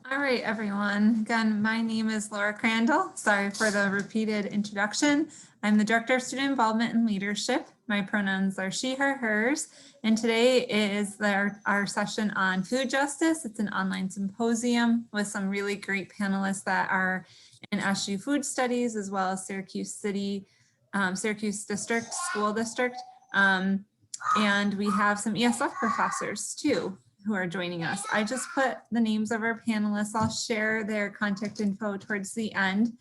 All right, everyone. Again, my name is Laura Crandall. Sorry for the repeated introduction. I'm the Director of Student Involvement and Leadership. My pronouns are she, her, hers. And today is our session on food justice. It's an online symposium with some really great panelists that are in SU Food Studies, as well as Syracuse City, Syracuse District, School District. And we have some ESF professors too, who are joining us. I just put the names of our panelists. I'll share their contact info towards the end.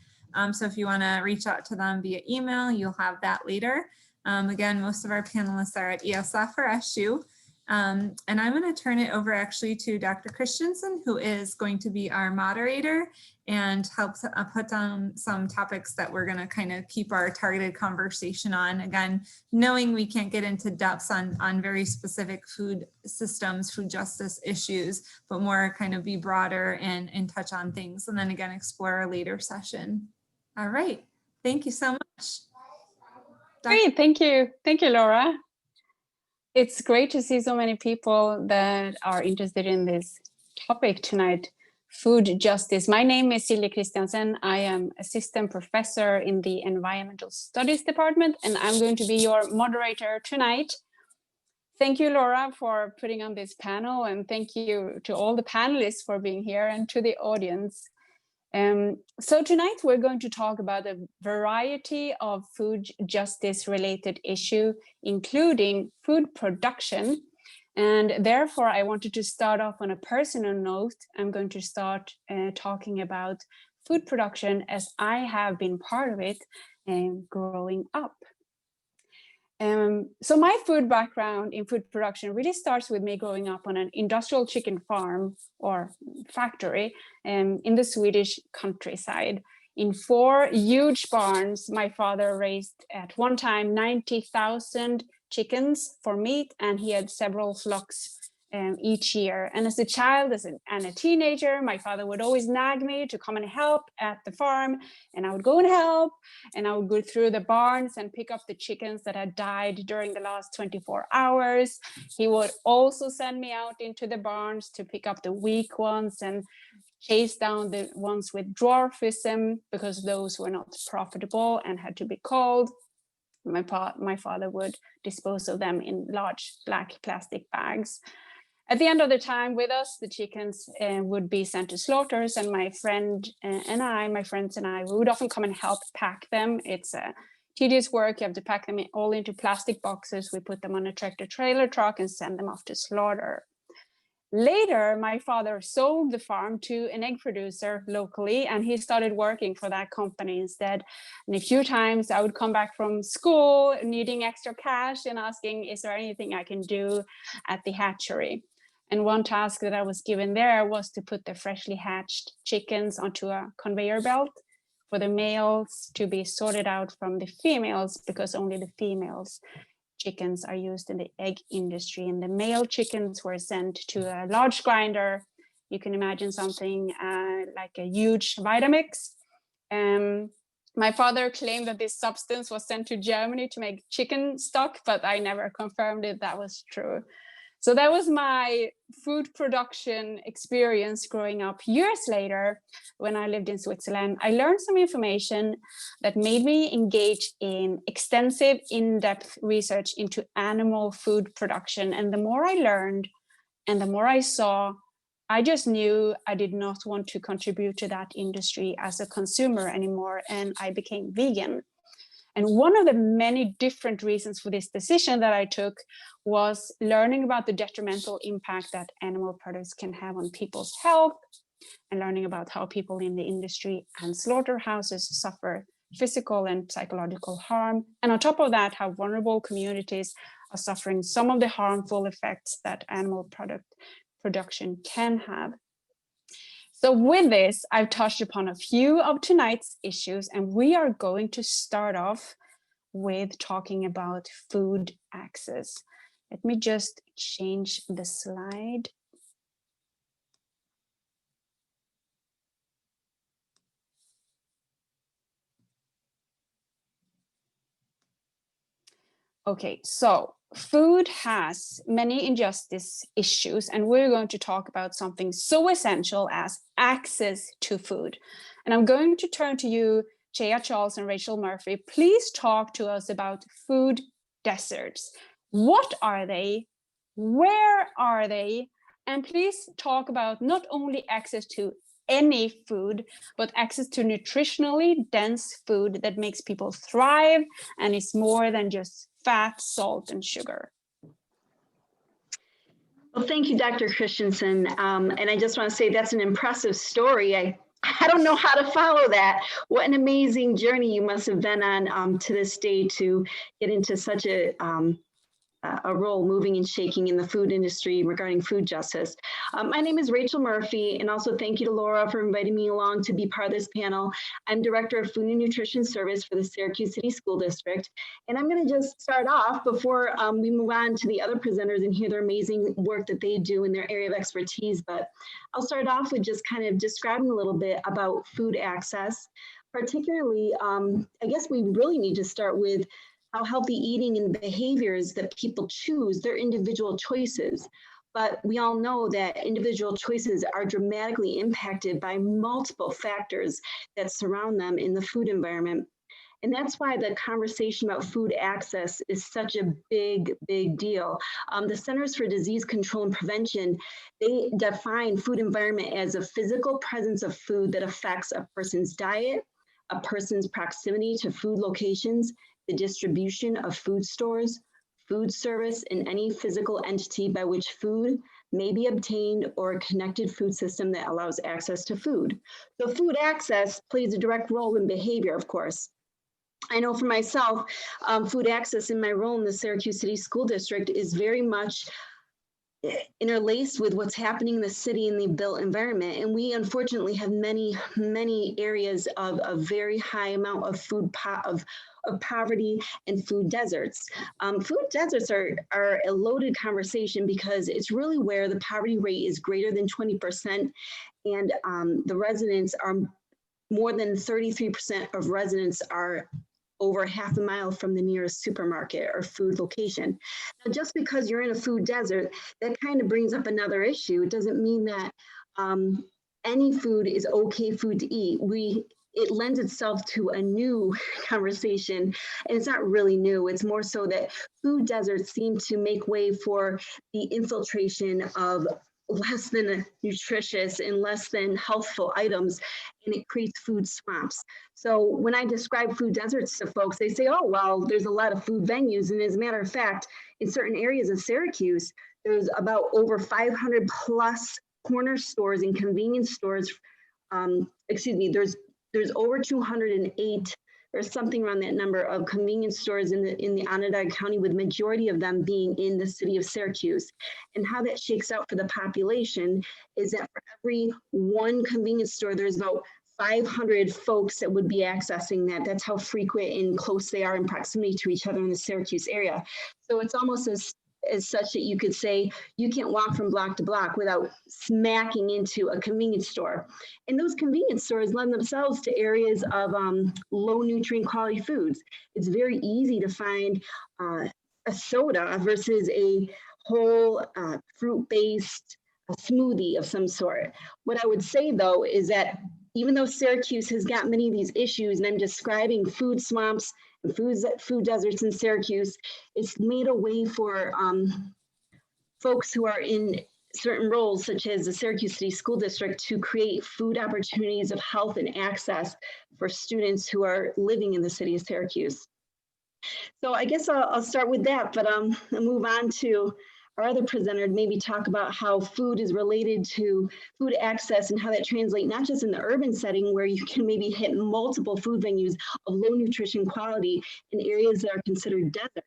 So if you want to reach out to them via email, you'll have that later. Again, most of our panelists are at ESF or SU. And I'm going to turn it over actually to Dr. Kristiansen, who is going to be our moderator and help put down some topics that we're going to kind of keep our targeted conversation on. Again, knowing we can't get into depths on very specific food systems, food justice issues, but more kind of be broader and touch on things. And then again, explore a later session. All right. Thank you so much. Great. Thank you. Thank you, Laura. It's great to see so many people that are interested in this topic tonight, food justice. My name is Silje Kristiansen. I am assistant professor in the Environmental Studies department, and I'm going to be your moderator tonight. Thank you, Laura, for putting on this panel, and thank you to all the panelists for being here and to the audience. So tonight we're going to talk about a variety of food justice related issues, including food production. And therefore, I wanted to start off on a personal note. I'm going to start talking about food production as I have been part of it growing up. So my food background in food production really starts with me growing up on an industrial chicken farm or factory in the Swedish countryside. In 4 huge barns, my father raised at one time 90,000 chickens for meat, and he had several flocks each year. And as a child and a teenager, my father would always nag me to come and help at the farm, and I would go and help, and I would go through the barns and pick up the chickens that had died during the last 24 hours. He would also send me out into the barns to pick up the weak ones and chase down the ones with dwarfism, because those were not profitable and had to be culled. My father would dispose of them in large black plastic bags. At the end of the time with us, the chickens would be sent to slaughters, and my friends and I, we would often come and help pack them. It's a tedious work. You have to pack them all into plastic boxes. We put them on a tractor trailer truck and send them off to slaughter. Later, my father sold the farm to an egg producer locally, and he started working for that company instead. And a few times I would come back from school needing extra cash and asking, is there anything I can do at the hatchery? And one task that I was given there was to put the freshly hatched chickens onto a conveyor belt for the males to be sorted out from the females, because only the females chickens are used in the egg industry, and the male chickens were sent to a large grinder. You can imagine something like a huge Vitamix. My father claimed that this substance was sent to Germany to make chicken stock, but I never confirmed it that was true. So that was my food production experience growing up. Years later, when I lived in Switzerland, I learned some information that made me engage in extensive, in-depth research into animal food production. And the more I learned and the more I saw, I just knew I did not want to contribute to that industry as a consumer anymore, and I became vegan. And one of the many different reasons for this decision that I took was learning about the detrimental impact that animal products can have on people's health, and learning about how people in the industry and slaughterhouses suffer physical and psychological harm. And on top of that, how vulnerable communities are suffering some of the harmful effects that animal product production can have. So with this, I've touched upon a few of tonight's issues, and we are going to start off with talking about food access. Let me just change the slide. Okay, so food has many injustice issues, and we're going to talk about something so essential as access to food. And I'm going to turn to you, Chaya Charles and Rachel Murphy. Please talk to us about food deserts. What are they? Where are they? And please talk about not only access to any food, but access to nutritionally dense food that makes people thrive and is more than just fat, salt, and sugar. Well, thank you, Dr. Kristiansen. And I just want to say that's an impressive story. I don't know how to follow that. What an amazing journey you must have been on to this day to get into such a role moving and shaking in the food industry regarding food justice. My name is Rachel Murphy, and also thank you to Laura for inviting me along to be part of this panel. I'm Director of Food and Nutrition Service for the Syracuse City School District. And I'm going to just start off before we move on to the other presenters and hear their amazing work that they do in their area of expertise. But I'll start off with just kind of describing a little bit about food access. Particularly, I guess we really need to start with how healthy eating and behaviors that people choose, their individual choices. But we all know that individual choices are dramatically impacted by multiple factors that surround them in the food environment. And that's why the conversation about food access is such a big, big deal. The Centers for Disease Control and Prevention, they define food environment as a physical presence of food that affects a person's diet, a person's proximity to food locations, the distribution of food stores, food service, and any physical entity by which food may be obtained, or a connected food system that allows access to food. So food access plays a direct role in behavior, of course. I know for myself, food access in my role in the Syracuse City School District is very much interlaced with what's happening in the city and the built environment. And we unfortunately have many, many areas of a very high amount of of poverty and food deserts. Food deserts are a loaded conversation because it's really where the poverty rate is greater than 20%, and the residents are more than 33% of residents are over half a mile from the nearest supermarket or food location. Now, just because you're in a food desert, that kind of brings up another issue. It doesn't mean that any food is okay food to eat. It lends itself to a new conversation, and it's not really new. It's more so that food deserts seem to make way for the infiltration of less than nutritious and less than healthful items, and it creates food swamps. So when I describe food deserts to folks, they say, oh, well, there's a lot of food venues. And as a matter of fact, in certain areas of Syracuse, there's about over 500 plus corner stores and convenience stores. There's over 208 or something around that number of convenience stores in the Onondaga County, with majority of them being in the city of Syracuse. And how that shakes out for the population is that for every one convenience store, there's about 500 folks that would be accessing that. That's how frequent and close they are in proximity to each other in the Syracuse area. So it's almost as such that you could say you can't walk from block to block without smacking into a convenience store. And those convenience stores lend themselves to areas of low nutrient quality foods. It's very easy to find a soda versus a whole fruit-based smoothie of some sort. What I would say though is that even though Syracuse has got many of these issues, and I'm describing food swamps and food deserts in Syracuse, it's made a way for folks who are in certain roles, such as the Syracuse City School District, to create food opportunities of health and access for students who are living in the city of Syracuse. So I guess I'll start with that, but I'll move on to our other presenter to maybe talk about how food is related to food access and how that translates not just in the urban setting where you can maybe hit multiple food venues of low nutrition quality in areas that are considered desert,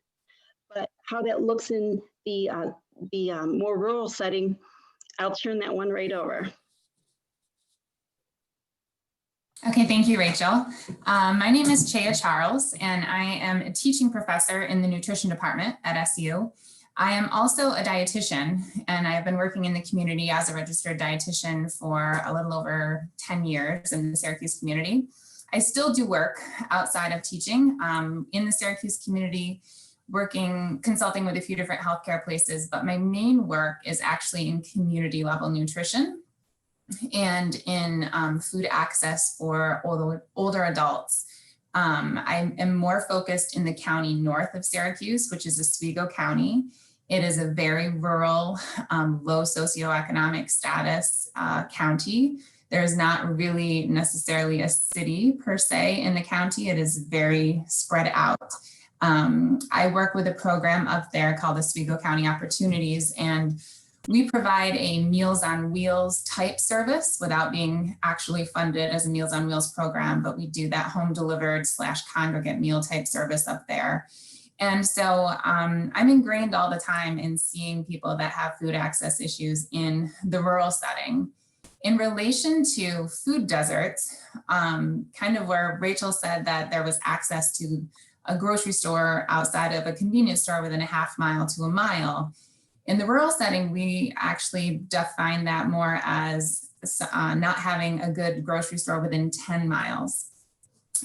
but how that looks in the more rural setting. I'll turn that one right over. Okay, thank you, Rachel. My name is Chaya Charles, and I am a teaching professor in the nutrition department at SU. I am also a dietitian, and I've been working in the community as a registered dietitian for a little over 10 years in the Syracuse community. I still do work outside of teaching. In the Syracuse community, consulting with a few different healthcare places, but my main work is actually in community level nutrition and in food access for older adults. I am more focused in the county north of Syracuse, which is Oswego County. It is a very rural, low socioeconomic status county. There's not really necessarily a city per se in the county. It is very spread out. I work with a program up there called Oswego County Opportunities, and we provide a Meals on Wheels type service without being actually funded as a Meals on Wheels program, but we do that home delivered / congregate meal type service up there. And so I'm ingrained all the time in seeing people that have food access issues in the rural setting. In relation to food deserts, kind of where Rachel said that there was access to a grocery store outside of a convenience store within a half mile to a mile. In the rural setting, we actually define that more as not having a good grocery store within 10 miles.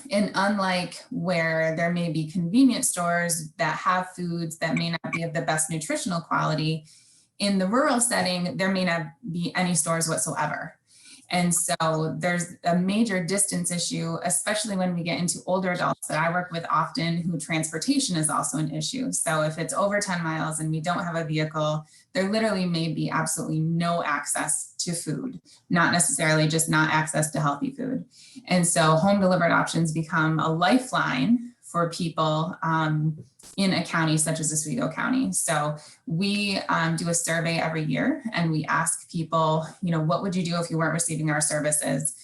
And unlike where there may be convenience stores that have foods that may not be of the best nutritional quality, in the rural setting, there may not be any stores whatsoever. And so there's a major distance issue, especially when we get into older adults that I work with often, who transportation is also an issue. So if it's over 10 miles and we don't have a vehicle, there literally may be absolutely no access to food, not necessarily just not access to healthy food. And so home delivered options become a lifeline for people in a county such as Oswego County. So we do a survey every year and we ask people, what would you do if you weren't receiving our services?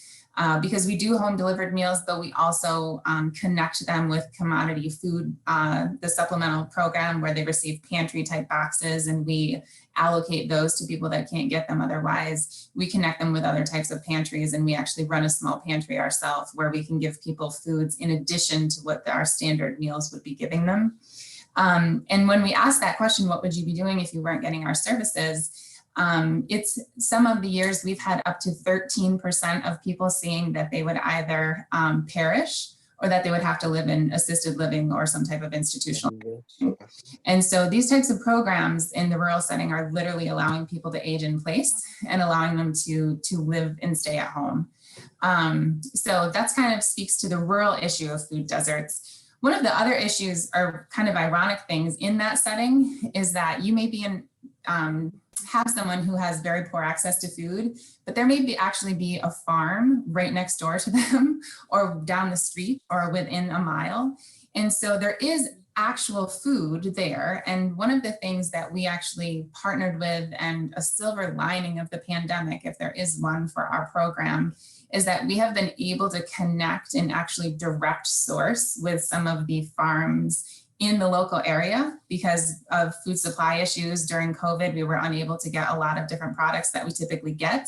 Because we do home delivered meals, but we also connect them with commodity food, the supplemental program where they receive pantry type boxes, and we allocate those to people that can't get them otherwise. We connect them with other types of pantries, and we actually run a small pantry ourselves where we can give people foods in addition to what our standard meals would be giving them. And when we ask that question, what would you be doing if you weren't getting our services? It's some of the years we've had up to 13% of people saying that they would either perish or that they would have to live in assisted living or some type of institutional. And so these types of programs in the rural setting are literally allowing people to age in place and allowing them to live and stay at home. So that's kind of speaks to the rural issue of food deserts. One of the other issues or kind of ironic things in that setting is that you may be in, have someone who has very poor access to food, but there may actually be a farm right next door to them or down the street or within a mile. And so there is actual food there. And one of the things that we actually partnered with, and a silver lining of the pandemic, if there is one for our program, is that we have been able to connect and actually direct source with some of the farms in the local area. Because of food supply issues during COVID, we were unable to get a lot of different products that we typically get.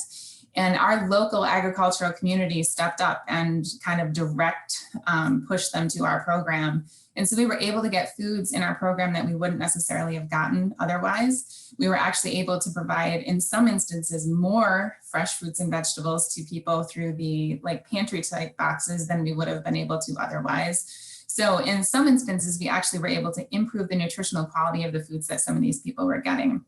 And our local agricultural community stepped up and kind of pushed them to our program. And so we were able to get foods in our program that we wouldn't necessarily have gotten otherwise. We were actually able to provide, in some instances, more fresh fruits and vegetables to people through the pantry type boxes than we would have been able to otherwise. So in some instances, we actually were able to improve the nutritional quality of the foods that some of these people were getting,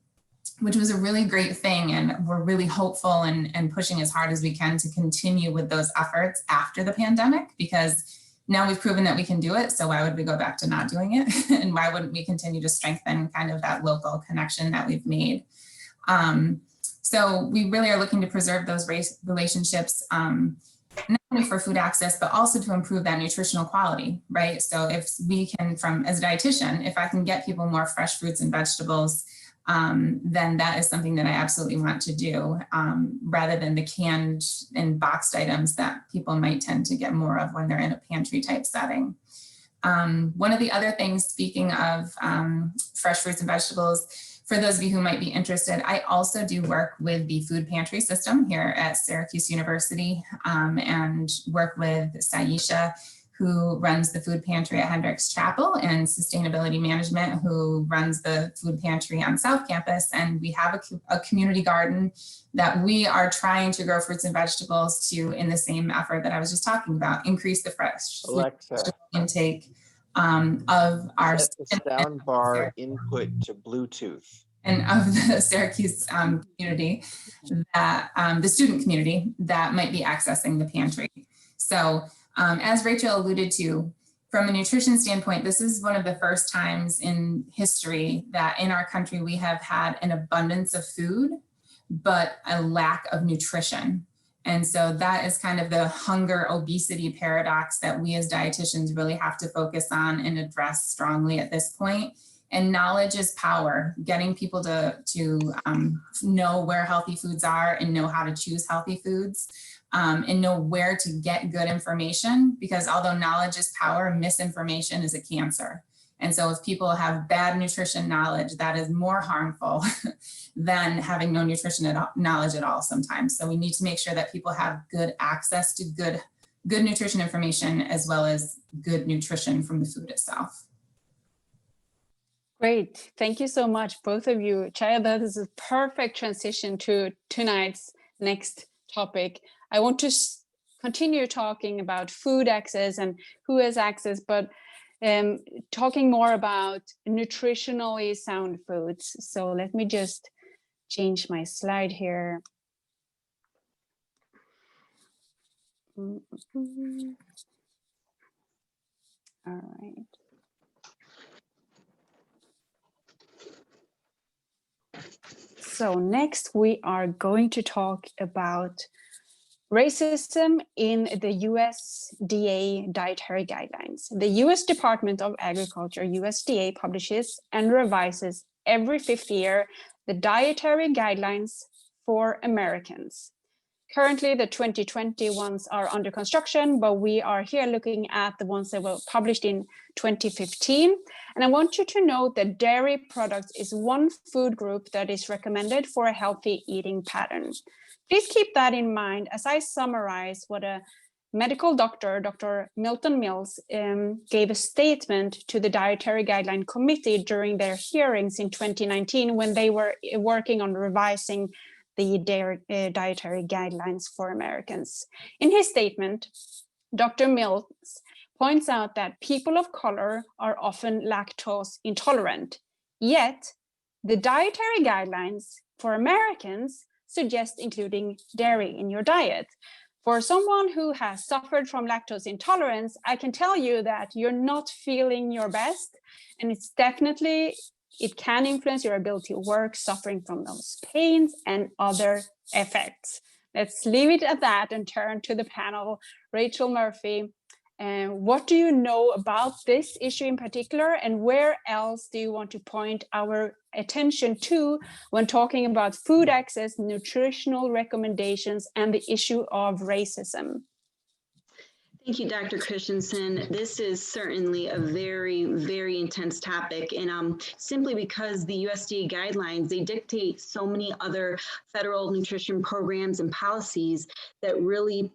which was a really great thing. And we're really hopeful and pushing as hard as we can to continue with those efforts after the pandemic, because now we've proven that we can do it. So why would we go back to not doing it? And why wouldn't we continue to strengthen kind of that local connection that we've made? So we really are looking to preserve those relationships, not only for food access, but also to improve that nutritional quality, right? So if we can, as a dietitian, if I can get people more fresh fruits and vegetables, then that is something that I absolutely want to do, rather than the canned and boxed items that people might tend to get more of when they're in a pantry type setting. One of the other things, speaking of fresh fruits and vegetables, for those of you who might be interested, I also do work with the food pantry system here at Syracuse University, and work with Sayisha, who runs the food pantry at Hendricks Chapel, and sustainability management, who runs the food pantry on South Campus. And we have a community garden that we are trying to grow fruits and vegetables to, in the same effort that I was just talking about, increase the fresh intake of our Set the sound bar input to Bluetooth. And of the Syracuse community, that the student community that might be accessing the pantry. So as Rachel alluded to, from a nutrition standpoint, this is one of the first times in history that in our country we have had an abundance of food, but a lack of nutrition. And so that is kind of the hunger obesity paradox that we as dietitians really have to focus on and address strongly at this point. And knowledge is power, getting people to know where healthy foods are and know how to choose healthy foods and know where to get good information, because although knowledge is power, misinformation is a cancer. And so if people have bad nutrition knowledge, that is more harmful than having no nutrition knowledge at all sometimes. So we need to make sure that people have good access to good nutrition information as well as good nutrition from the food itself. Great. Thank you so much, both of you. Chaya, that is a perfect transition to tonight's next topic. I want to continue talking about food access and who has access, but talking more about nutritionally sound foods. So let me just change my slide here. All right. So next we are going to talk about racism in the USDA dietary guidelines. The US Department of Agriculture, USDA, publishes and revises every 5th year the dietary guidelines for Americans. Currently, the 2020 ones are under construction, but we are here looking at the ones that were published in 2015. And I want you to know that dairy products is one food group that is recommended for a healthy eating pattern. Please keep that in mind as I summarize what a medical doctor, Dr. Milton Mills, gave a statement to the Dietary Guideline Committee during their hearings in 2019 when they were working on revising the dietary guidelines for Americans. In his statement, Dr. Mills points out that people of color are often lactose intolerant, yet the dietary guidelines for Americans suggest including dairy in your diet. For someone who has suffered from lactose intolerance, I can tell you that you're not feeling your best, and it's definitely, it can influence your ability to work, suffering from those pains and other effects. Let's leave it at that and turn to the panel. Rachel Murphy, what do you know about this issue in particular, and where else do you want to point our attention to when talking about food access, nutritional recommendations, and the issue of racism? Thank you, Dr. Kristiansen. This is certainly a very, very intense topic, and simply because the USDA guidelines, they dictate so many other federal nutrition programs and policies that really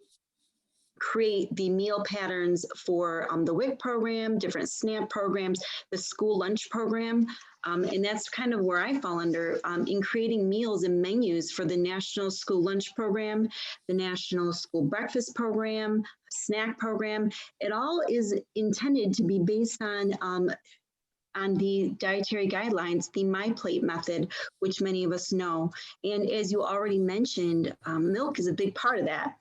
create the meal patterns for the WIC program, different SNAP programs, the school lunch program. And that's kind of where I fall under in creating meals and menus for the National School Lunch Program, the National School Breakfast Program, snack program. It all is intended to be based on the dietary guidelines, the My Plate method, which many of us know. And as you already mentioned, milk is a big part of that.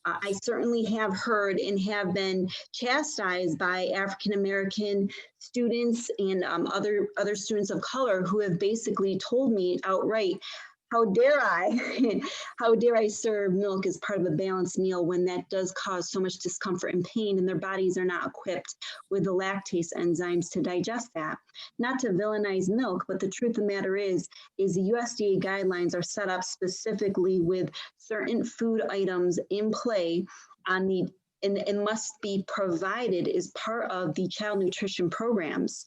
I certainly have heard and have been chastised by African-American students and other students of color who have basically told me outright, how dare I serve milk as part of a balanced meal when that does cause so much discomfort and pain, and their bodies are not equipped with the lactase enzymes to digest that. Not to villainize milk, but the truth of the matter is the USDA guidelines are set up specifically with certain food items in play on the and must be provided as part of the child nutrition programs.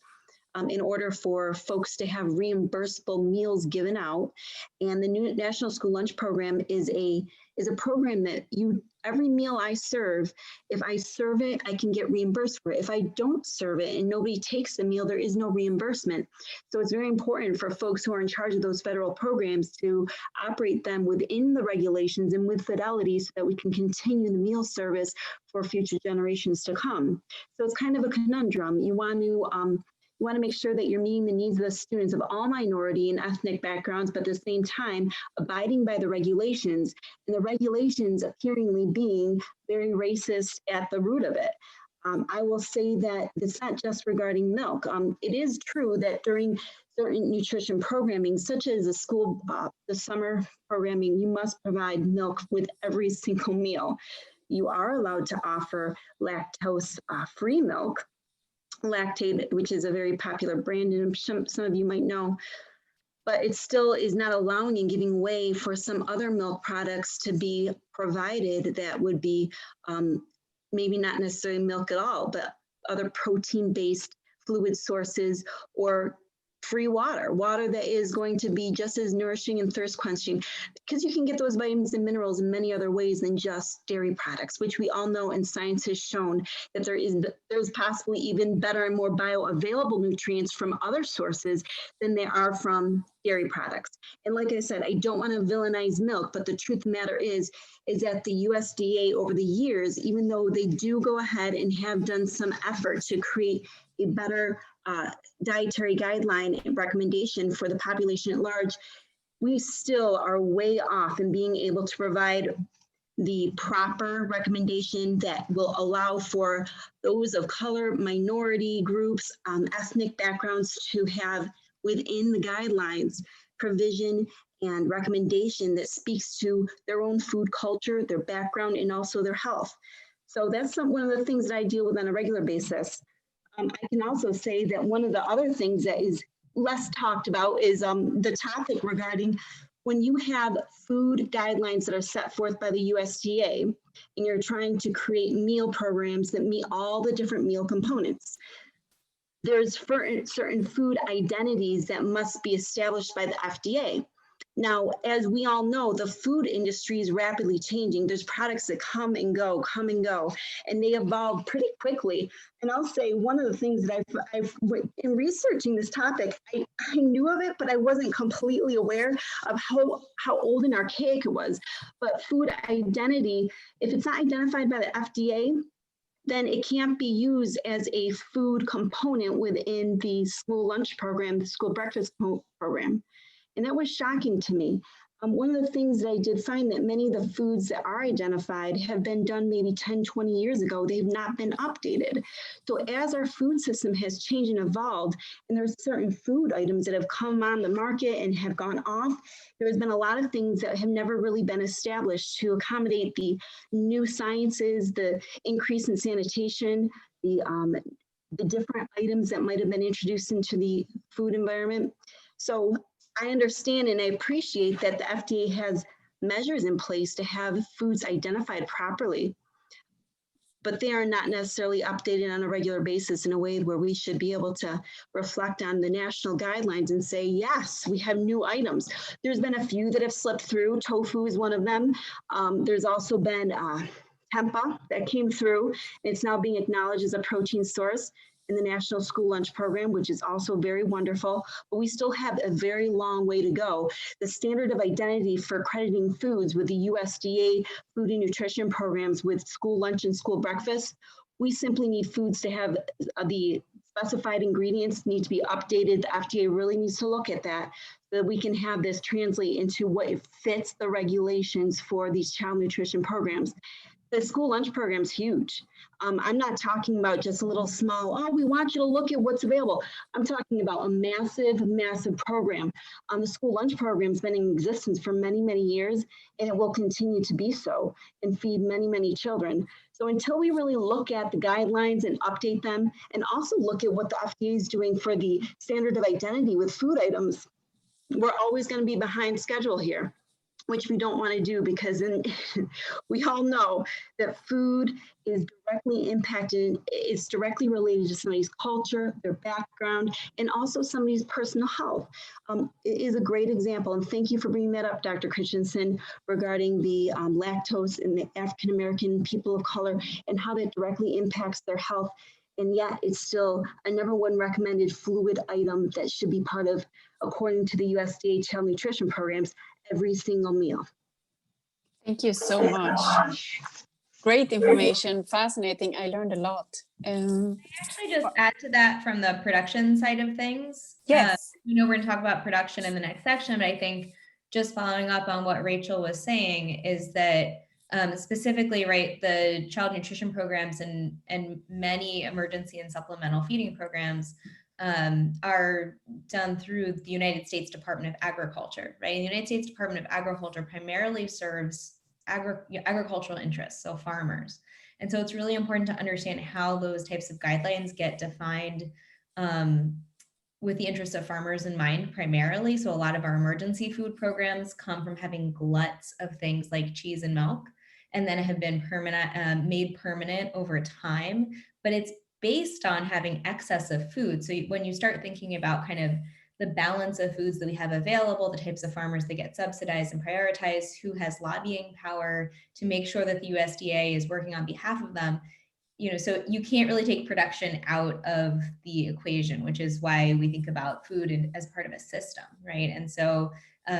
in order for folks to have reimbursable meals given out. And the new National School Lunch Program is a program that every meal I serve, if I serve it, I can get reimbursed for it. If I don't serve it and nobody takes the meal, there is no reimbursement. So it's very important for folks who are in charge of those federal programs to operate them within the regulations and with fidelity so that we can continue the meal service for future generations to come. So it's kind of a conundrum. You want to make sure that you're meeting the needs of the students of all minority and ethnic backgrounds, but at the same time, abiding by the regulations, and the regulations appearingly being very racist at the root of it. I will say that it's not just regarding milk. It is true that during certain nutrition programming, such as the summer programming, you must provide milk with every single meal. You are allowed to offer lactose-free milk, Lactate, which is a very popular brand, and some of you might know, but it still is not allowing and giving way for some other milk products to be provided that would be maybe not necessarily milk at all, but other protein-based fluid sources or free water that is going to be just as nourishing and thirst quenching, because you can get those vitamins and minerals in many other ways than just dairy products, which we all know and science has shown that there's possibly even better and more bioavailable nutrients from other sources than there are from dairy products. And like I said, I don't want to villainize milk, but the truth of the matter is that the USDA over the years, even though they do go ahead and have done some effort to create a better dietary guideline and recommendation for the population at large, we still are way off in being able to provide the proper recommendation that will allow for those of color, minority groups, ethnic backgrounds to have within the guidelines provision and recommendation that speaks to their own food culture, their background, and also their health. So that's one of the things that I deal with on a regular basis. I can also say that one of the other things that is less talked about is the topic regarding when you have food guidelines that are set forth by the USDA and you're trying to create meal programs that meet all the different meal components. There's certain food identities that must be established by the FDA. Now, as we all know, the food industry is rapidly changing. There's products that come and go, and they evolve pretty quickly. And I'll say one of the things that I've in researching this topic, I knew of it, but I wasn't completely aware of how old and archaic it was. But food identity, if it's not identified by the FDA, then it can't be used as a food component within the school lunch program, the school breakfast program. And that was shocking to me. One of the things that I did find that many of the foods that are identified have been done maybe 10, 20 years ago. They've not been updated. So as our food system has changed and evolved, and there's certain food items that have come on the market and have gone off, there's been a lot of things that have never really been established to accommodate the new sciences, the increase in sanitation, the different items that might have been introduced into the food environment. So I understand and I appreciate that the FDA has measures in place to have foods identified properly, but they are not necessarily updated on a regular basis in a way where we should be able to reflect on the national guidelines and say, yes, we have new items. There's been a few that have slipped through. Tofu is one of them. There's also been tempeh that came through. It's now being acknowledged as a protein source in the National School Lunch Program, which is also very wonderful, but we still have a very long way to go. The standard of identity for accrediting foods with the USDA food and nutrition programs with school lunch and school breakfast, we simply need foods to have the specified ingredients need to be updated. The FDA really needs to look at that so that we can have this translate into what fits the regulations for these child nutrition programs. The school lunch program is huge. I'm not talking about just a little small, oh, we want you to look at what's available. I'm talking about a massive, massive program. The school lunch program has been in existence for many, many years, and it will continue to be so and feed many, many children. So until we really look at the guidelines and update them, and also look at what the FDA is doing for the standard of identity with food items, we're always going to be behind schedule here. which we don't want to do because we all know that food is directly impacted, it's directly related to somebody's culture, their background, and also somebody's personal health. It is a great example, and thank you for bringing that up, Dr. Kristiansen, regarding the lactose in the African-American people of color and how that directly impacts their health. And yet it's still a #1 recommended fluid item that should be part of, according to the USDA child nutrition programs, every single meal. Thank you so much. Great information, fascinating. I learned a lot. Actually, just add to that from the production side of things. Yes. You know, we're going to talk about production in the next section, but I think just following up on what Rachel was saying is that specifically, right, the child nutrition programs and many emergency and supplemental feeding programs are done through the United States Department of Agriculture, right? And the United States Department of Agriculture primarily serves agricultural interests, so farmers. And so it's really important to understand how those types of guidelines get defined with the interests of farmers in mind primarily. So a lot of our emergency food programs come from having gluts of things like cheese and milk, and then have been made permanent over time, but it's based on having excess of food. So when you start thinking about kind of the balance of foods that we have available, the types of farmers that get subsidized and prioritized, who has lobbying power to make sure that the USDA is working on behalf of them, you know, so you can't really take production out of the equation, which is why we think about food as part of a system, right? And so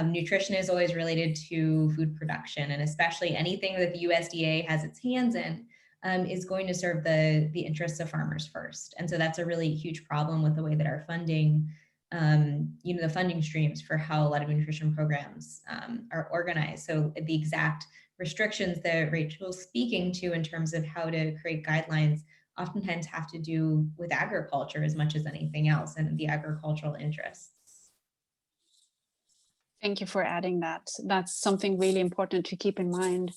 nutrition is always related to food production, and especially anything that the USDA has its hands in is going to serve the interests of farmers first. And so that's a really huge problem with the way that our funding, you know, the funding streams for how a lot of nutrition programs are organized. So the exact restrictions that Rachel's speaking to in terms of how to create guidelines oftentimes have to do with agriculture as much as anything else and the agricultural interests. Thank you for adding that. That's something really important to keep in mind.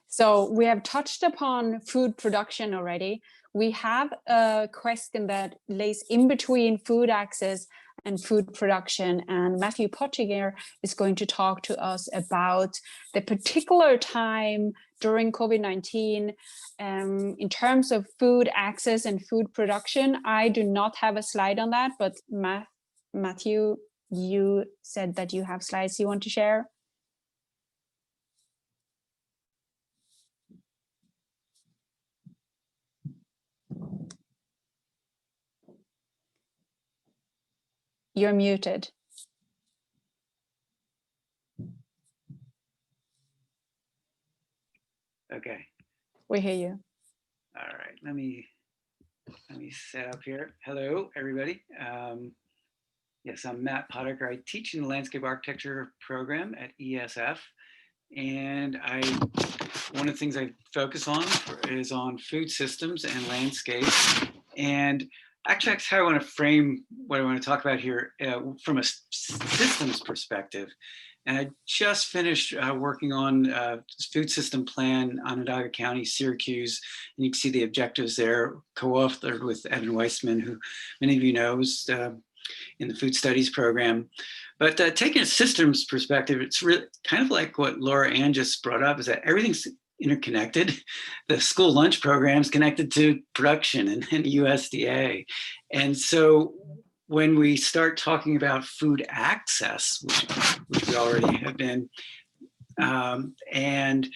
So we have touched upon food production already. We have a question that lays in between food access and food production, and Matthew Pottinger is going to talk to us about the particular time during COVID-19 in terms of food access and food production. I do not have a slide on that, but Matthew, you said that you have slides you want to share. You're muted. Okay. We hear you. All right. Let me set up here. Hello, everybody. Yes, I'm Matt Pottinger. I teach in the landscape architecture program at ESF, and one of the things I focus on is on food systems and landscape. And actually, that's how I want to frame what I want to talk about here from a systems perspective. And I just finished working on a food system plan Onondaga County, Syracuse, and you can see the objectives there, co-authored with Evan Weissman, who many of you know is in the food studies program. But taking a systems perspective, it's really kind of like what Laura Ann just brought up, is that everything's interconnected. The school lunch program is connected to production and USDA. And so when we start talking about food access, which we already have been, and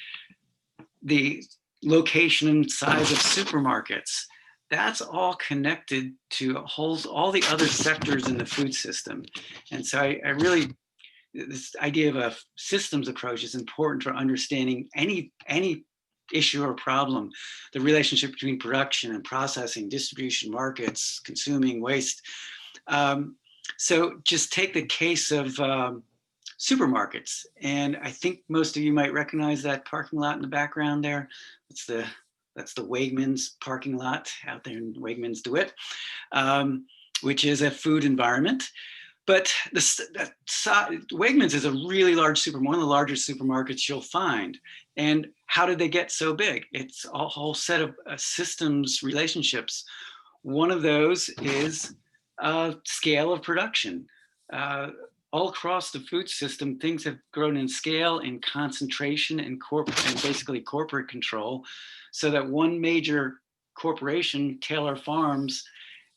the location and size of supermarkets, that's all connected to all the other sectors in the food system. And so I really, this idea of a systems approach is important for understanding any issue or problem, the relationship between production and processing, distribution, markets, consuming, waste. So just take the case of supermarkets. And I think most of you might recognize that parking lot in the background there. That's the Wegmans parking lot out there in Wegmans DeWitt, which is a food environment. But Wegmans is a really large one of the largest supermarkets you'll find. And how did they get so big? It's a whole set of systems relationships. One of those is scale of production. all across the food system, things have grown in scale and concentration and basically corporate control, so that one major corporation, Taylor Farms,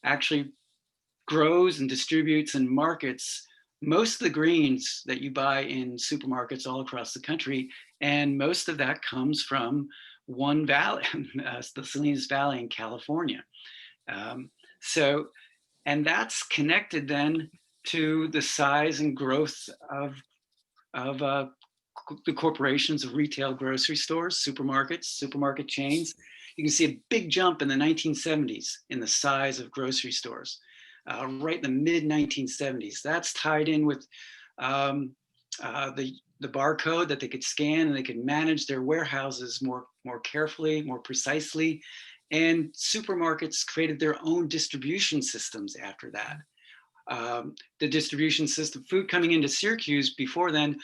actually grows and distributes and markets most of the greens that you buy in supermarkets all across the country. And most of that comes from one valley, the Salinas Valley in California. And that's connected then to the size and growth of the corporations of retail grocery stores, supermarkets, supermarket chains. You can see a big jump in the 1970s in the size of grocery stores. Right in the mid 1970s. That's tied in with the barcode that they could scan, and they could manage their warehouses more carefully, more precisely. And supermarkets created their own distribution systems after that. The distribution system, food coming into Syracuse before then,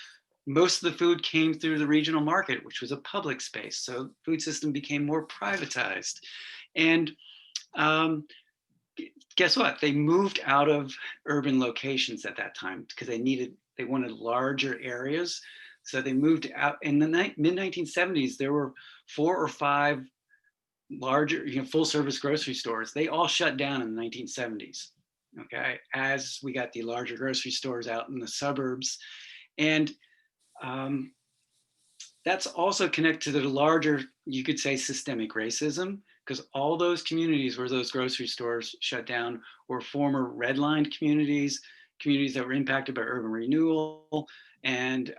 most of the food came through the regional market, which was a public space. So food system became more privatized. And guess what? They moved out of urban locations at that time because they wanted larger areas. So they moved out. In the mid 1970s, there were 4 or 5 larger, full service grocery stores. They all shut down in the 1970s. Okay, as we got the larger grocery stores out in the suburbs. And that's also connected to the larger, you could say, systemic racism, because all those communities where those grocery stores shut down were former redlined communities that were impacted by urban renewal, and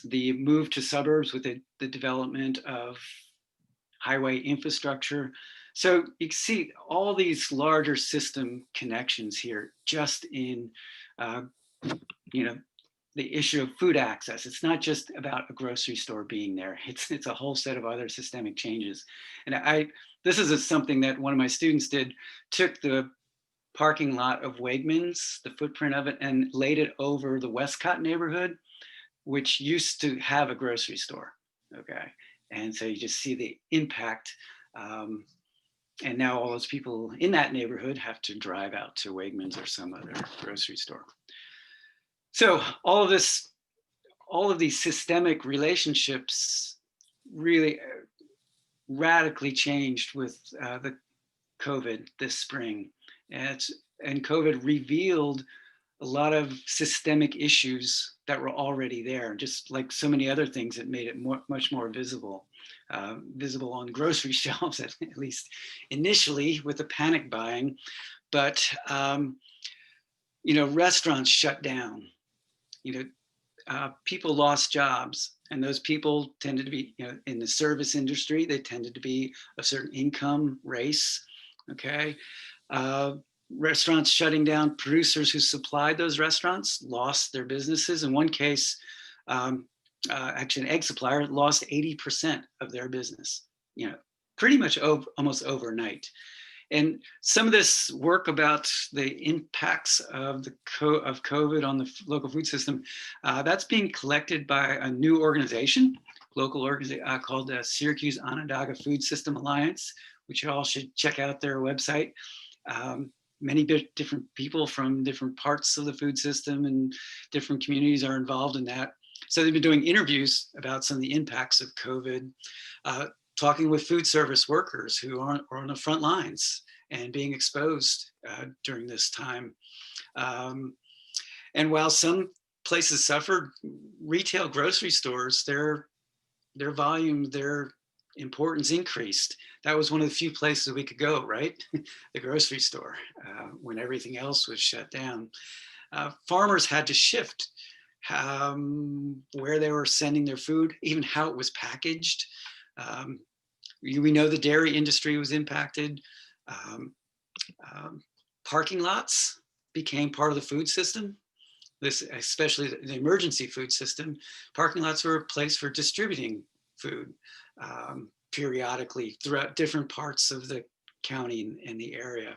the move to suburbs with the development of highway infrastructure. So you can see all these larger system connections here just in, the issue of food access. It's not just about a grocery store being there. It's a whole set of other systemic changes. And this is something that one of my students did, took the parking lot of Wegmans, the footprint of it, and laid it over the Westcott neighborhood, which used to have a grocery store, okay? And so you just see the impact. And now all those people in that neighborhood have to drive out to Wegmans or some other grocery store. So all of these systemic relationships really radically changed with the COVID this spring. And COVID revealed a lot of systemic issues that were already there, just like so many other things that made it much more visible. Visible on grocery shelves, at least initially with the panic buying. But, restaurants shut down. People lost jobs, and those people tended to be, in the service industry, they tended to be a certain income, race, okay? Restaurants shutting down, producers who supplied those restaurants lost their businesses. In one case, actually an egg supplier lost 80% of their business, pretty much almost overnight. And some of this work about the impacts of COVID on the local food system, that's being collected by a new organization, local organization called the Syracuse Onondaga Food System Alliance, which you all should check out their website. Many different people from different parts of the food system and different communities are involved in that. So they've been doing interviews about some of the impacts of COVID, talking with food service workers who are on the front lines and being exposed during this time. And while some places suffered, retail grocery stores, their volume, their importance increased. That was one of the few places we could go, right? The grocery store, when everything else was shut down. Farmers had to shift where they were sending their food, even how it was packaged. We know the dairy industry was impacted. Parking lots became part of the food system. Especially the emergency food system. Parking lots were a place for distributing food periodically throughout different parts of the county and the area.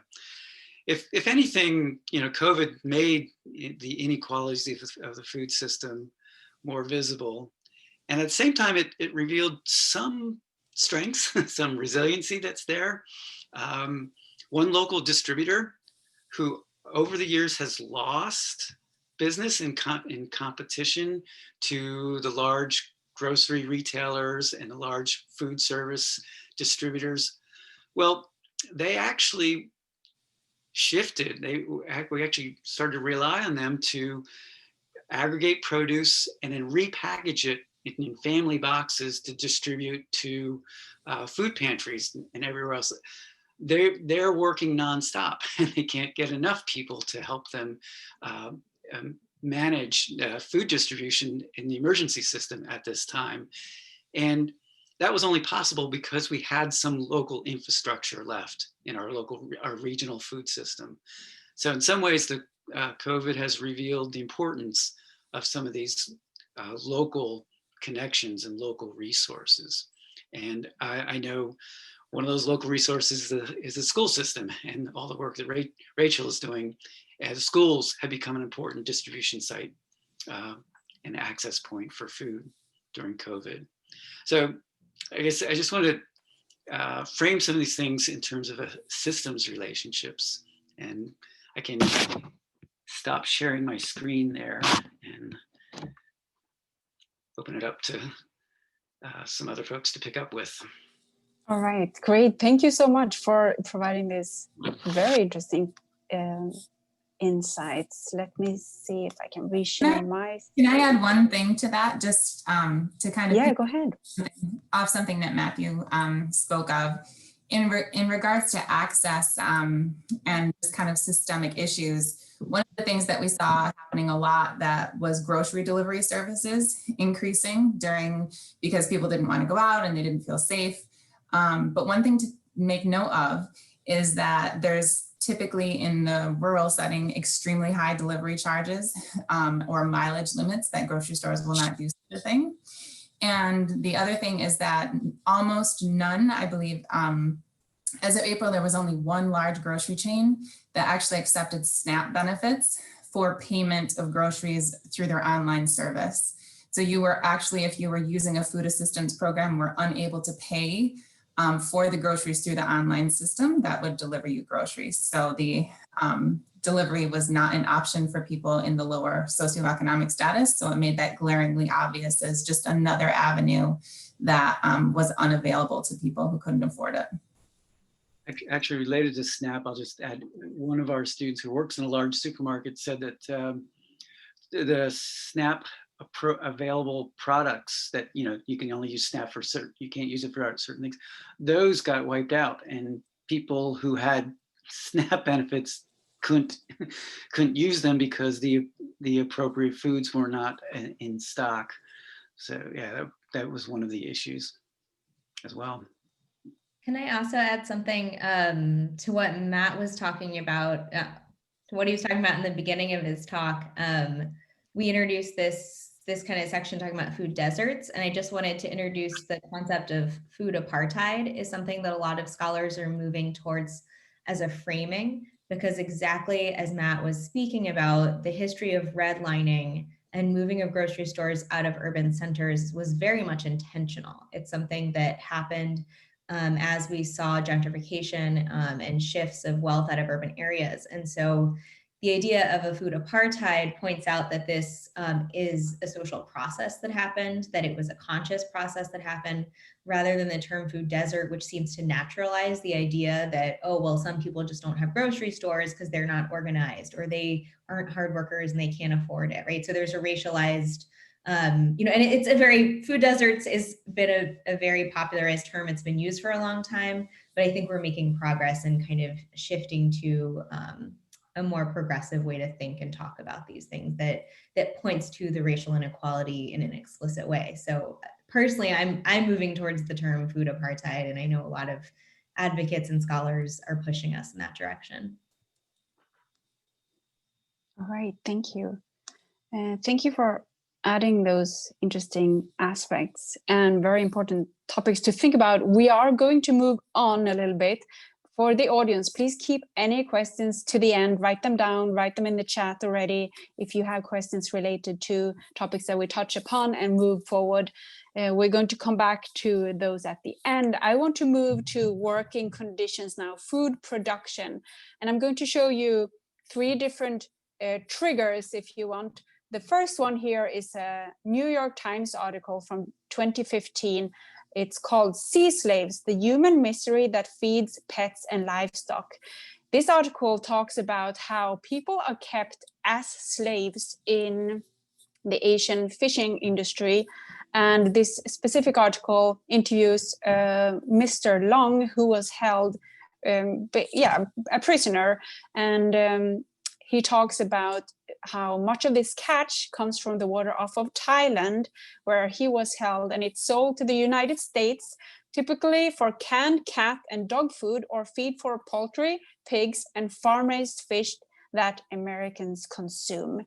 If anything, COVID made the inequalities of the food system more visible. And at the same time, it revealed some strengths, some resiliency that's there. One local distributor who over the years has lost business in competition to the large grocery retailers and the large food service distributors. Well, they actually shifted. We actually started to rely on them to aggregate produce and then repackage it in family boxes to distribute to food pantries and everywhere else. They're working nonstop, and they can't get enough people to help them manage food distribution in the emergency system at this time. And that was only possible because we had some local infrastructure left in our regional food system. So in some ways, the COVID has revealed the importance of some of these local connections and local resources. And I know one of those local resources is the school system, and all the work that Rachel is doing as schools have become an important distribution site and access point for food during COVID. So I guess I just want to frame some of these things in terms of systems relationships. And I can stop sharing my screen there and open it up to some other folks to pick up with. All right, great. Thank you so much for providing this very interesting insights. Let me see if I can reshare my. Can I add one thing to that, just to kind of go ahead. Off something that Matthew spoke of in regards to access and just kind of systemic issues. One of the things that we saw happening a lot that was grocery delivery services increasing because people didn't want to go out and they didn't feel safe. But one thing to make note of is that there's typically in the rural setting extremely high delivery charges or mileage limits that grocery stores will not do such a thing. And the other thing is that almost none, I believe, as of April, there was only one large grocery chain that actually accepted SNAP benefits for payment of groceries through their online service. So you were actually, if you were using a food assistance program, were unable to pay for the groceries through the online system that would deliver you groceries. So the delivery was not an option for people in the lower socioeconomic status. So it made that glaringly obvious as just another avenue that was unavailable to people who couldn't afford it. Actually, related to SNAP, I'll just add, one of our students who works in a large supermarket said that the SNAP available products that, you can only use SNAP for certain, you can't use it for certain things, those got wiped out, and people who had SNAP benefits couldn't use them because the appropriate foods were not in stock. So yeah, that was one of the issues as well. Can I also add something to what Matt was talking about, to what he was talking about in the beginning of his talk? We introduced this kind of section talking about food deserts, and I just wanted to introduce the concept of food apartheid is something that a lot of scholars are moving towards as a framing, because exactly as Matt was speaking about, the history of redlining and moving of grocery stores out of urban centers was very much intentional. It's something that happened as we saw gentrification and shifts of wealth out of urban areas. And so the idea of a food apartheid points out that this is a social process that happened, that it was a conscious process that happened, rather than the term food desert, which seems to naturalize the idea that, oh, well, some people just don't have grocery stores because they're not organized, or they aren't hard workers and they can't afford it, right? So there's a racialized, and it's a very, food deserts is been a very popularized term. It's been used for a long time, but I think we're making progress in kind of shifting to a more progressive way to think and talk about these things that points to the racial inequality in an explicit way. So personally, I'm moving towards the term food apartheid, and I know a lot of advocates and scholars are pushing us in that direction. All right, thank you. Thank you for adding those interesting aspects and very important topics to think about. We are going to move on a little bit. For the audience, please keep any questions to the end, write them down, write them in the chat already if you have questions related to topics that we touch upon and move forward. We're going to come back to those at the end. I want to move to working conditions now, food production. And I'm going to show you 3 different triggers, if you want. The first one here is a New York Times article from 2015. It's called Sea Slaves, the Human Misery That Feeds Pets and Livestock. This article talks about how people are kept as slaves in the Asian fishing industry. And this specific article interviews Mr. Long, who was held, a prisoner. And he talks about how much of this catch comes from the water off of Thailand, where he was held, and it's sold to the United States, typically for canned cat and dog food or feed for poultry, pigs, and farm-raised fish that Americans consume.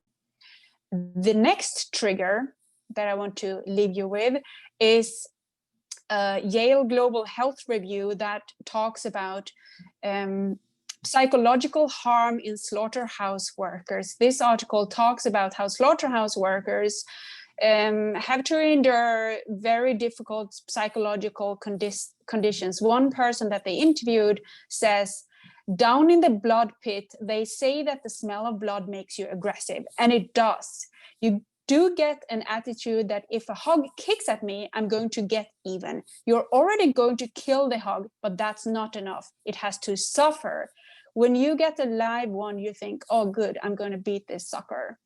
The next trigger that I want to leave you with is Yale Global Health Review that talks about psychological harm in slaughterhouse workers. This article talks about how slaughterhouse workers have to endure very difficult psychological conditions. One person that they interviewed says, down in the blood pit, they say that the smell of blood makes you aggressive, and it does. You do get an attitude that if a hog kicks at me, I'm going to get even. You're already going to kill the hog, but that's not enough. It has to suffer. When you get a live one, you think, oh, good, I'm going to beat this sucker.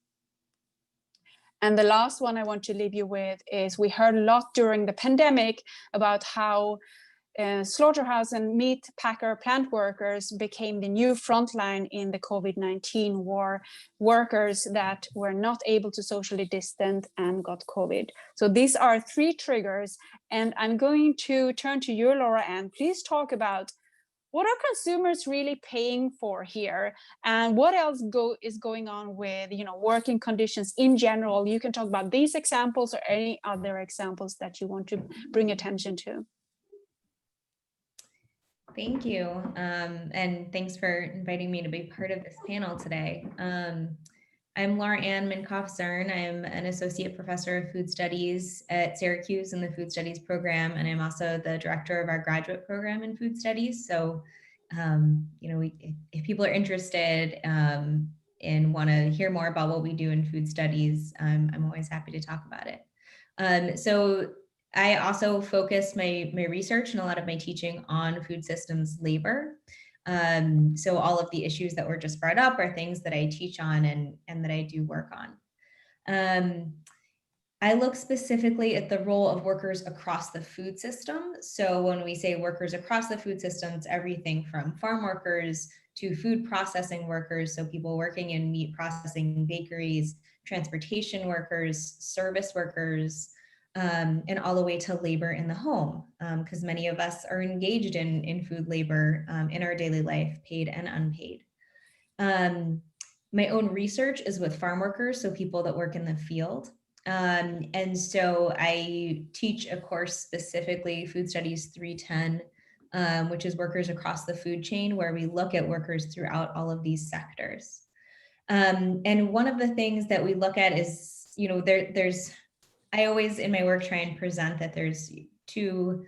And the last one I want to leave you with is we heard a lot during the pandemic about how slaughterhouse and meat packer plant workers became the new frontline in the COVID-19 war, workers that were not able to socially distance and got COVID. So these are 3 triggers, and I'm going to turn to you, Laura, and please talk about what are consumers really paying for here, and what else is going on with working conditions in general. You can talk about these examples or any other examples that you want to bring attention to. Thank you. And thanks for inviting me to be part of this panel today. I'm Laura Ann Minkoff-Zern. I'm an associate professor of food studies at Syracuse in the food studies program, and I'm also the director of our graduate program in food studies. So, if people are interested and want to hear more about what we do in food studies, I'm always happy to talk about it. So I also focus my research and a lot of my teaching on food systems labor. So all of the issues that were just brought up are things that I teach on and that I do work on. I look specifically at the role of workers across the food system. So when we say workers across the food system, it's everything from farm workers to food processing workers, so people working in meat processing bakeries, transportation workers, service workers, and all the way to labor in the home, because many of us are engaged in food labor in our daily life, paid and unpaid. My own research is with farm workers, so people that work in the field. And so I teach a course specifically, Food Studies 310, which is workers across the food chain, where we look at workers throughout all of these sectors. And one of the things that we look at is, I always in my work try and present that there's 2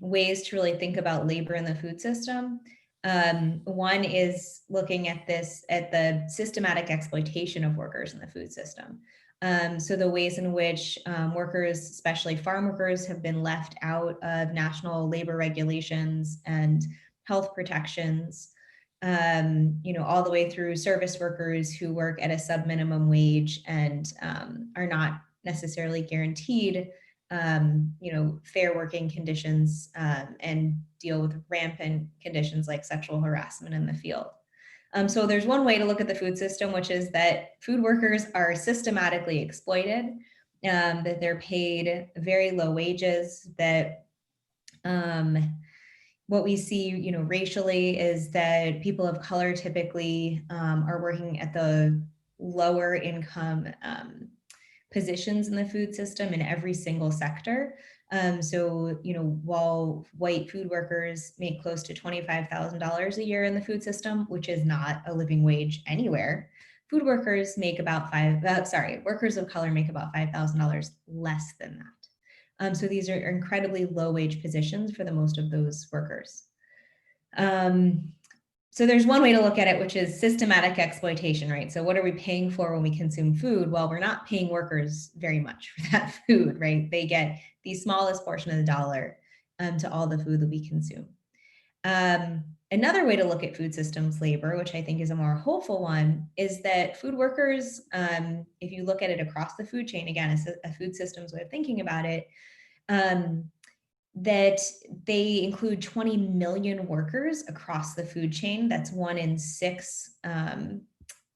ways to really think about labor in the food system. One is looking at the systematic exploitation of workers in the food system. So the ways in which workers, especially farm workers, have been left out of national labor regulations and health protections, all the way through service workers who work at a sub-minimum wage and are not necessarily guaranteed, fair working conditions and deal with rampant conditions like sexual harassment in the field. So there's one way to look at the food system, which is that food workers are systematically exploited, that they're paid very low wages, that what we see, racially is that people of color typically are working at the lower income positions in the food system in every single sector. So, while white food workers make close to $25,000 a year in the food system, which is not a living wage anywhere, food workers make about workers of color make about $5,000 less than that. So these are incredibly low wage positions for the most of those workers. So there's one way to look at it, which is systematic exploitation, right? So what are we paying for when we consume food? Well, we're not paying workers very much for that food, right? They get the smallest portion of the dollar to all the food that we consume. Another way to look at food systems labor, which I think is a more hopeful one, is that food workers, if you look at it across the food chain, again, it's a food systems way of thinking about it, that they include 20 million workers across the food chain. That's 1 in 6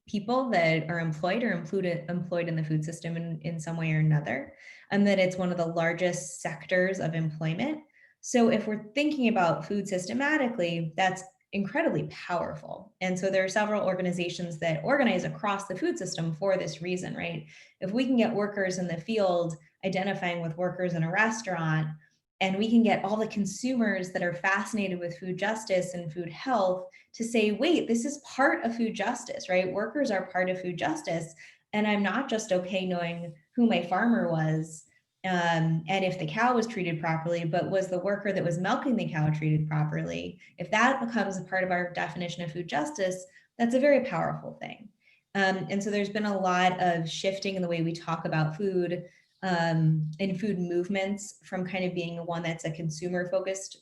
people that are employed or employed in the food system in some way or another, and that it's one of the largest sectors of employment. So if we're thinking about food systematically, that's incredibly powerful. And so there are several organizations that organize across the food system for this reason, right? If we can get workers in the field identifying with workers in a restaurant, and we can get all the consumers that are fascinated with food justice and food health to say, wait, this is part of food justice, right? Workers are part of food justice. And I'm not just okay knowing who my farmer was and if the cow was treated properly, but was the worker that was milking the cow treated properly? If that becomes a part of our definition of food justice, that's a very powerful thing. And so there's been a lot of shifting in the way we talk about food in food movements, from kind of being one that's a consumer focused,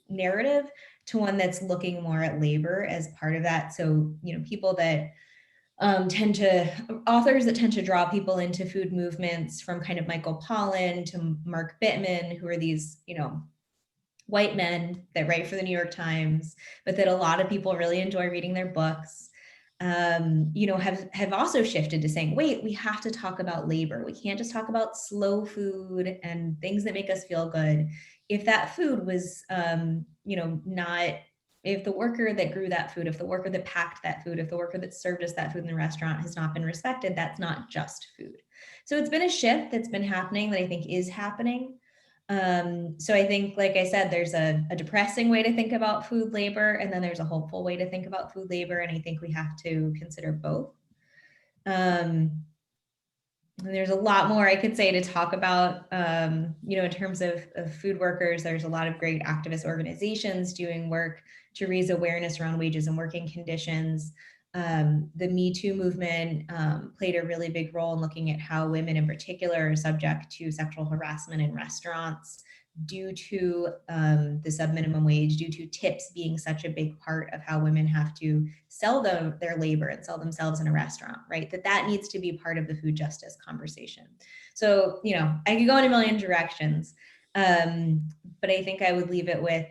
narrative, to one that's looking more at labor as part of that. So, people that authors that tend to draw people into food movements, from kind of Michael Pollan to Mark Bittman, who are these, white men that write for the New York Times, but that a lot of people really enjoy reading their books, have also shifted to saying, wait, we have to talk about labor. We can't just talk about slow food and things that make us feel good. If that food was, if the worker that grew that food, if the worker that packed that food, if the worker that served us that food in the restaurant has not been respected, that's not just food. So it's been a shift that's been happening, that I think is happening. So I think, like I said, there's a depressing way to think about food labor, and then there's a hopeful way to think about food labor. And I think we have to consider both. There's a lot more I could say to talk about, in terms of food workers. There's a lot of great activist organizations doing work to raise awareness around wages and working conditions. The Me Too movement played a really big role in looking at how women in particular are subject to sexual harassment in restaurants due to the sub-minimum wage, due to tips being such a big part of how women have to sell their labor and sell themselves in a restaurant, right? That needs to be part of the food justice conversation. So, I could go in a million directions, but I think I would leave it with,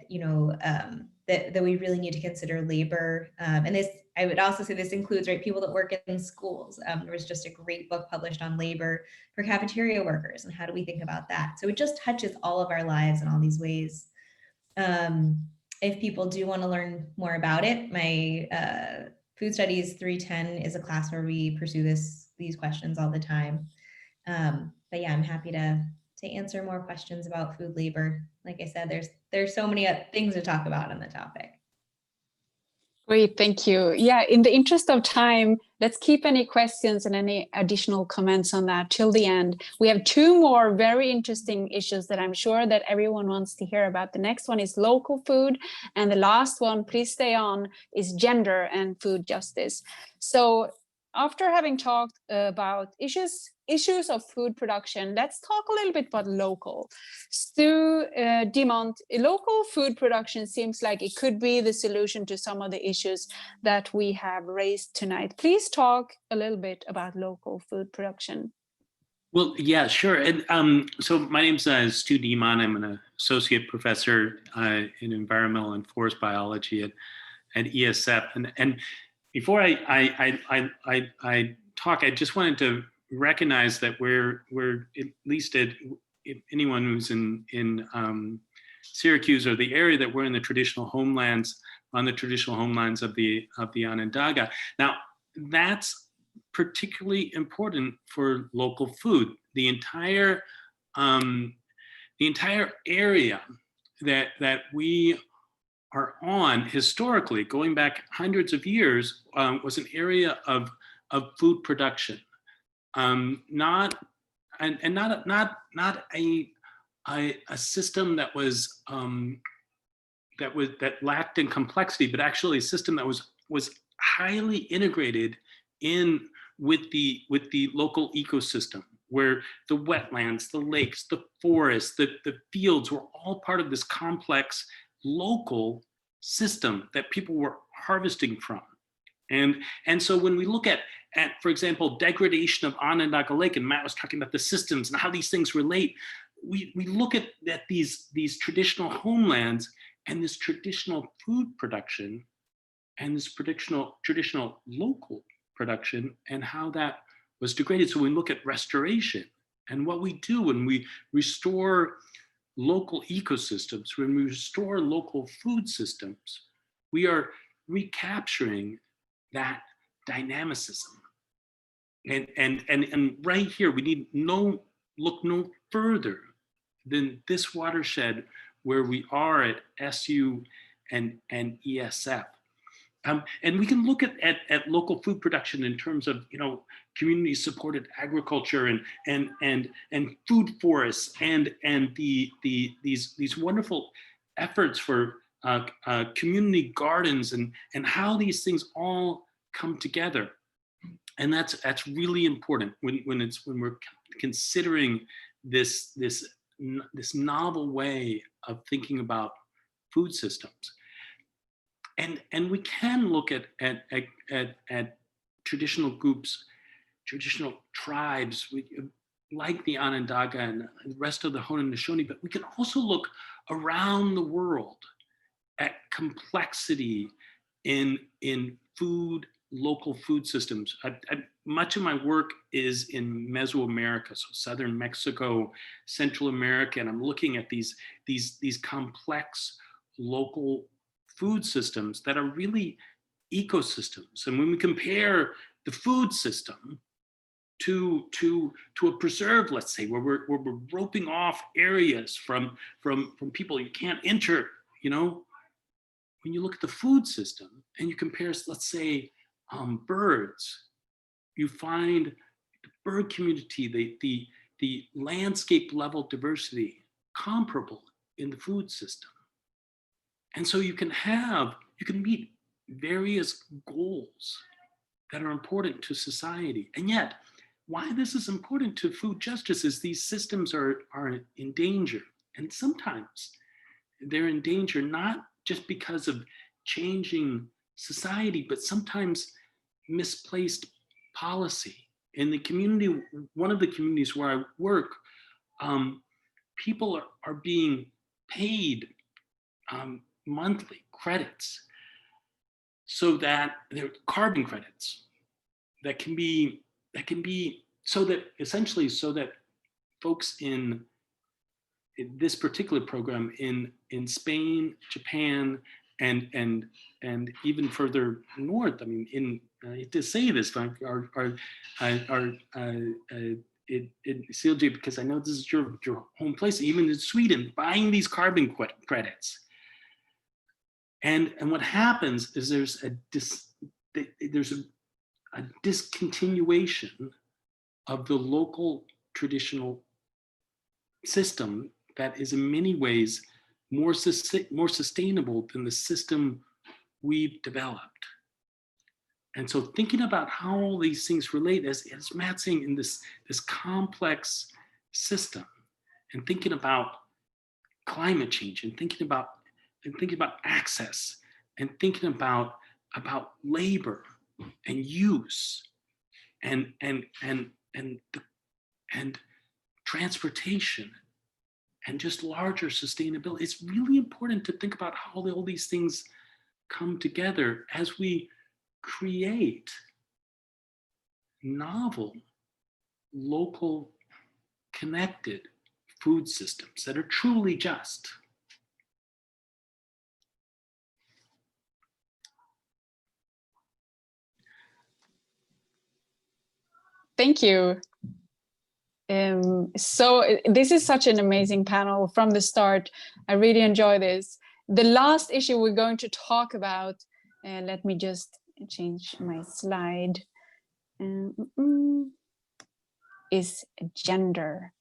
that we really need to consider labor. And this, I would also say this includes, right, people that work in schools. There was just a great book published on labor for cafeteria workers, and how do we think about that? So it just touches all of our lives in all these ways. If people do want to learn more about it, my Food Studies 310 is a class where we pursue these questions all the time. But yeah, I'm happy to answer more questions about food labor. Like I said, there's so many things to talk about on the topic. Great, thank you. Yeah, in the interest of time, let's keep any questions and any additional comments on that till the end. We have 2 more very interesting issues that I'm sure that everyone wants to hear about. The next one is local food, and the last one, please stay on, is gender and food justice. So after having talked about issues of food production, let's talk a little bit about local. Stu, Diemont, local food production seems like it could be the solution to some of the issues that we have raised tonight. Please talk a little bit about local food production. Well, yeah, sure. And so my name's Stu Diemont. I'm an associate professor in environmental and forest biology at ESF. And before I talk, I just wanted to recognize that we're at least anyone who's in Syracuse or the area, that we're in the traditional homelands, on the traditional homelands of the Onondaga. Now, that's particularly important for local food. The entire area that we are on historically, going back hundreds of years, was an area of food production, not a system that was that lacked in complexity, but actually a system that was highly integrated in with the local ecosystem, where the wetlands, the lakes, the forests, the fields were all part of this complex local system that people were harvesting from. And so when we look at, for example, degradation of Onondaga Lake, and Matt was talking about the systems and how these things relate, we look at these traditional homelands and this traditional food production and this traditional local production and how that was degraded. So we look at restoration and what we do when we restore local ecosystems, when we restore local food systems, we are recapturing that dynamicism. And right here, we need look no further than this watershed where we are at SU and ESF. And we can look at local food production in terms of, you know, community supported agriculture and food forests and these wonderful efforts for community gardens and how these things all come together. And that's really important when we're considering this novel way of thinking about food systems. And we can look at traditional groups, traditional tribes like the Onondaga and the rest of the Haudenosaunee, but we can also look around the world at complexity in local food systems. Much of my work is in Mesoamerica, so southern Mexico, Central America, and I'm looking at these complex local food systems that are really ecosystems. And when we compare the food system to a preserve, let's say, where we're roping off areas from people you can't enter, you know, when you look at the food system and you compare, let's say, birds, you find the bird community, the landscape level diversity comparable in the food system. And so you can meet various goals that are important to society. And yet, why this is important to food justice is these systems are in danger. And sometimes they're in danger not just because of changing society, but sometimes misplaced policy. In the community, one of the communities where I work, people are being paid monthly credits, so that they're carbon credits that can be so that essentially so that folks in this particular program in Spain, Japan, and even further north. I mean, I hate to say this, but Silje, because I know this is your home place, even in Sweden, buying these carbon credits. And what happens is there's a discontinuation of the local traditional system that is in many ways more sustainable than the system we've developed. And so thinking about how all these things relate, as Matt's saying, in this complex system, and thinking about climate change, and thinking about access, and thinking about labor and use and transportation and just larger sustainability. It's really important to think about how all these things come together as we create novel, local, connected food systems that are truly just. Thank you. So this is such an amazing panel from the start. I really enjoy this. The last issue we're going to talk about, let me just change my slide, is gender.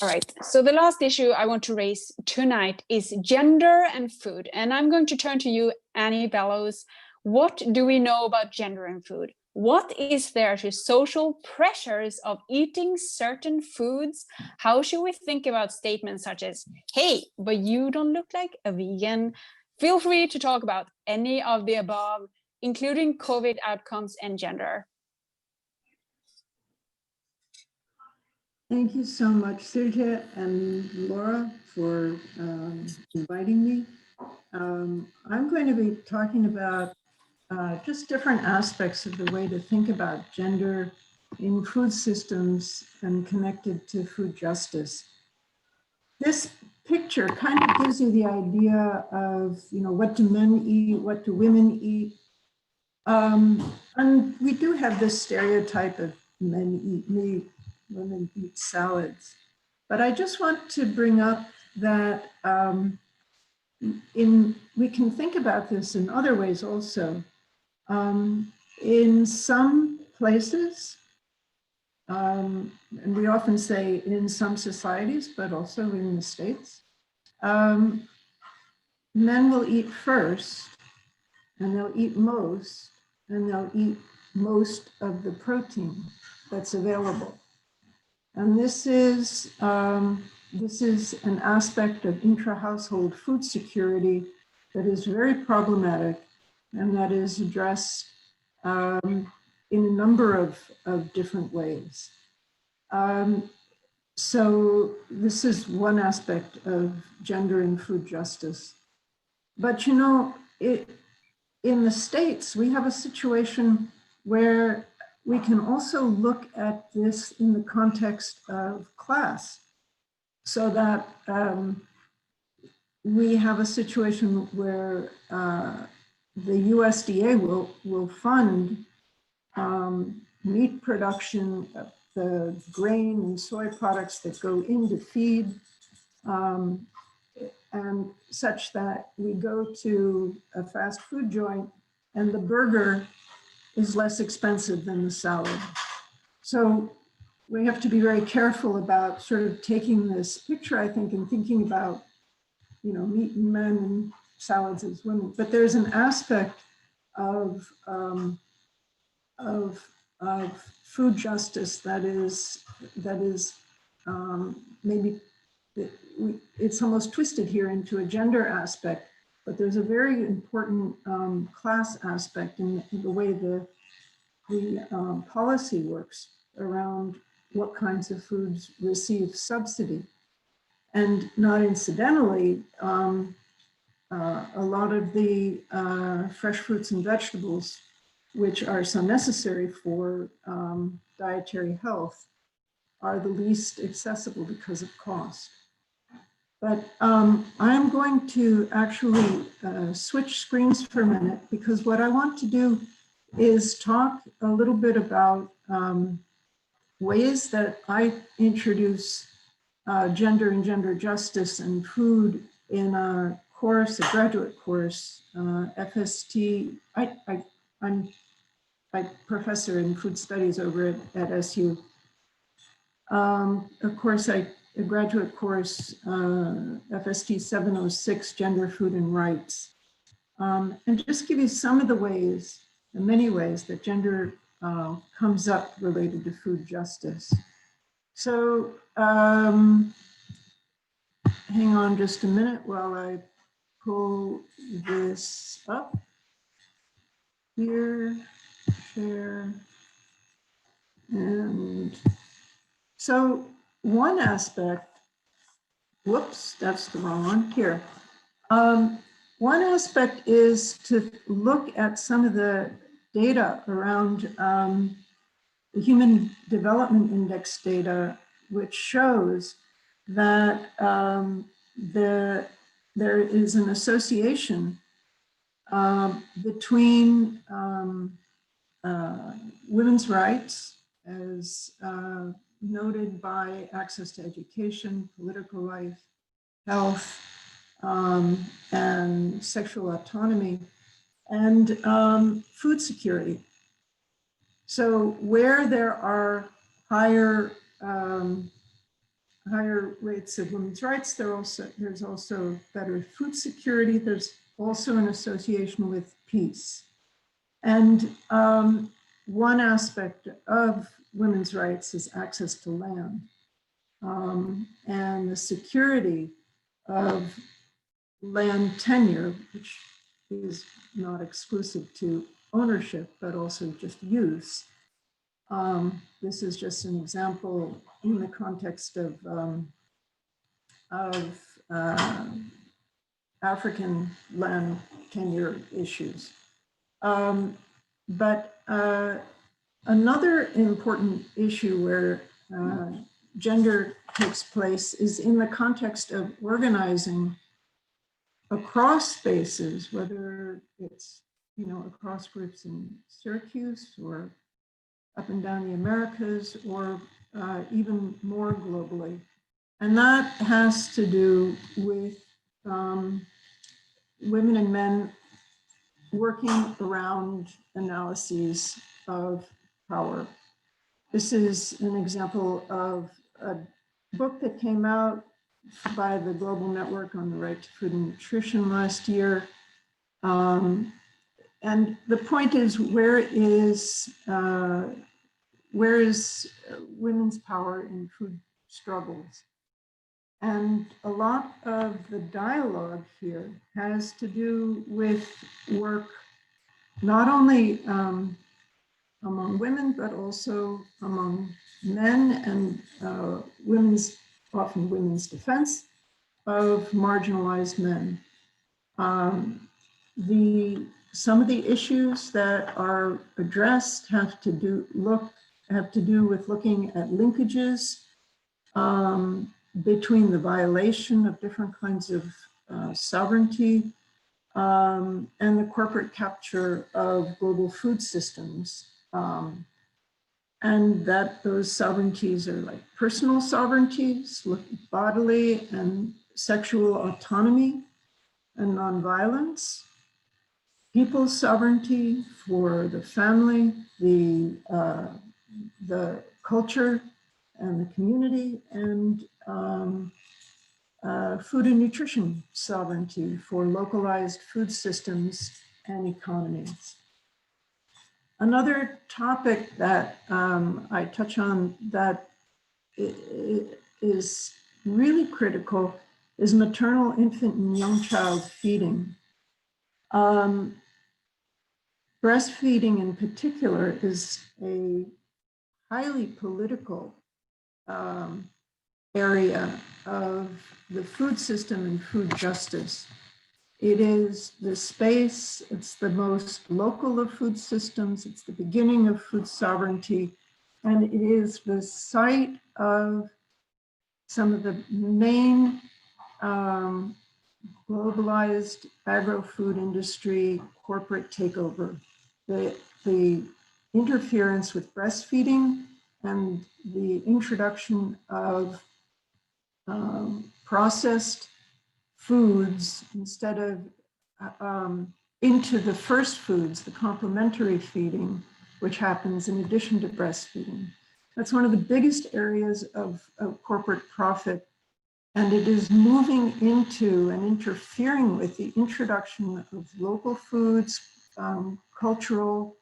All right, so the last issue I want to raise tonight is gender and food. And I'm going to turn to you, Annie Bellows. What do we know about gender and food? What is there to social pressures of eating certain foods? How should we think about statements such as, hey, but you don't look like a vegan? Feel free to talk about any of the above, including COVID outcomes and gender. Thank you so much, Silje and Laura, for inviting me. I'm going to be talking about just different aspects of the way to think about gender in food systems and connected to food justice. This picture kind of gives you the idea of, what do men eat, what do women eat? And we do have this stereotype of men eat meat, women eat salads. But I just want to bring up that we can think about this in other ways also. In some places, and we often say in some societies, but also in the States, men will eat first, and they'll eat most, and they'll eat most of the protein that's available. And this is an aspect of intra-household food security that is very problematic and that is addressed in a number of different ways. So this is one aspect of gender and food justice. But in the States, we have a situation where we can also look at this in the context of class, so that we have a situation where the USDA will fund meat production, the grain and soy products that go into feed, and such that we go to a fast food joint and the burger is less expensive than the salad. So we have to be very careful about sort of taking this picture, I think, and thinking about, meat and men and salads as women. But there's an aspect of food justice that is maybe it's almost twisted here into a gender aspect, but there's a very important class aspect in the way the policy works around what kinds of foods receive subsidy. And not incidentally, a lot of the fresh fruits and vegetables, which are so necessary for dietary health, are the least accessible because of cost. But I'm going to actually switch screens for a minute, because what I want to do is talk a little bit about ways that I introduce gender and gender justice and food in a course, a graduate course, FST. I'm a professor in food studies over at SU. Of course, a graduate course, FST 706, Gender, Food, and Rights. And just give you some of the ways, the many ways that gender comes up related to food justice. So hang on just a minute while I pull this up here, share. And so one aspect, whoops, that's the wrong one here. One aspect is to look at some of the data around the Human Development Index data, which shows that there is an association between women's rights, as noted by access to education, political life, health, and sexual autonomy, and food security. So where there are higher higher rates of women's rights. There's also better food security. There's also an association with peace. And one aspect of women's rights is access to land, and the security of land tenure, which is not exclusive to ownership, but also just use. This is just an example in the context of African land tenure issues. But another important issue where gender takes place is in the context of organizing across spaces, whether it's, you know, across groups in Syracuse or up and down the Americas, or even more globally. And that has to do with women and men working around analyses of power. This is an example of a book that came out by the Global Network on the Right to Food and Nutrition last year. And the point is, where is women's power in food struggles? And a lot of the dialogue here has to do with work not only among women, but also among men, and often women's defense of marginalized men. Some of the issues that are addressed have to do with looking at linkages between the violation of different kinds of sovereignty and the corporate capture of global food systems. And that those sovereignties are like personal sovereignties, bodily and sexual autonomy and nonviolence, people's sovereignty for the family, the culture and the community, and food and nutrition sovereignty for localized food systems and economies. Another topic that I touch on that is really critical is maternal, infant, and young child feeding. Breastfeeding in particular is a highly political area of the food system and food justice. It is the space, it's the most local of food systems, it's the beginning of food sovereignty, and it is the site of some of the main globalized agro-food industry corporate takeover. The interference with breastfeeding and the introduction of processed foods instead of into the first foods, the complementary feeding, which happens in addition to breastfeeding. That's one of the biggest areas of corporate profit, and it is moving into and interfering with the introduction of local foods, cultural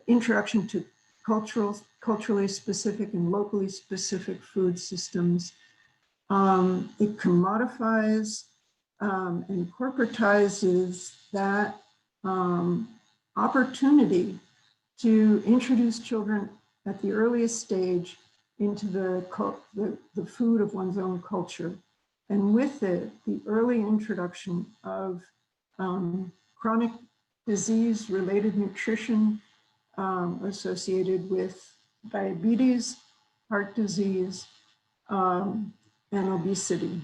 introduction to culturally specific and locally specific food systems. It commodifies and corporatizes that opportunity to introduce children at the earliest stage into the food of one's own culture. And with it, the early introduction of chronic disease-related nutrition associated with diabetes, heart disease, and obesity.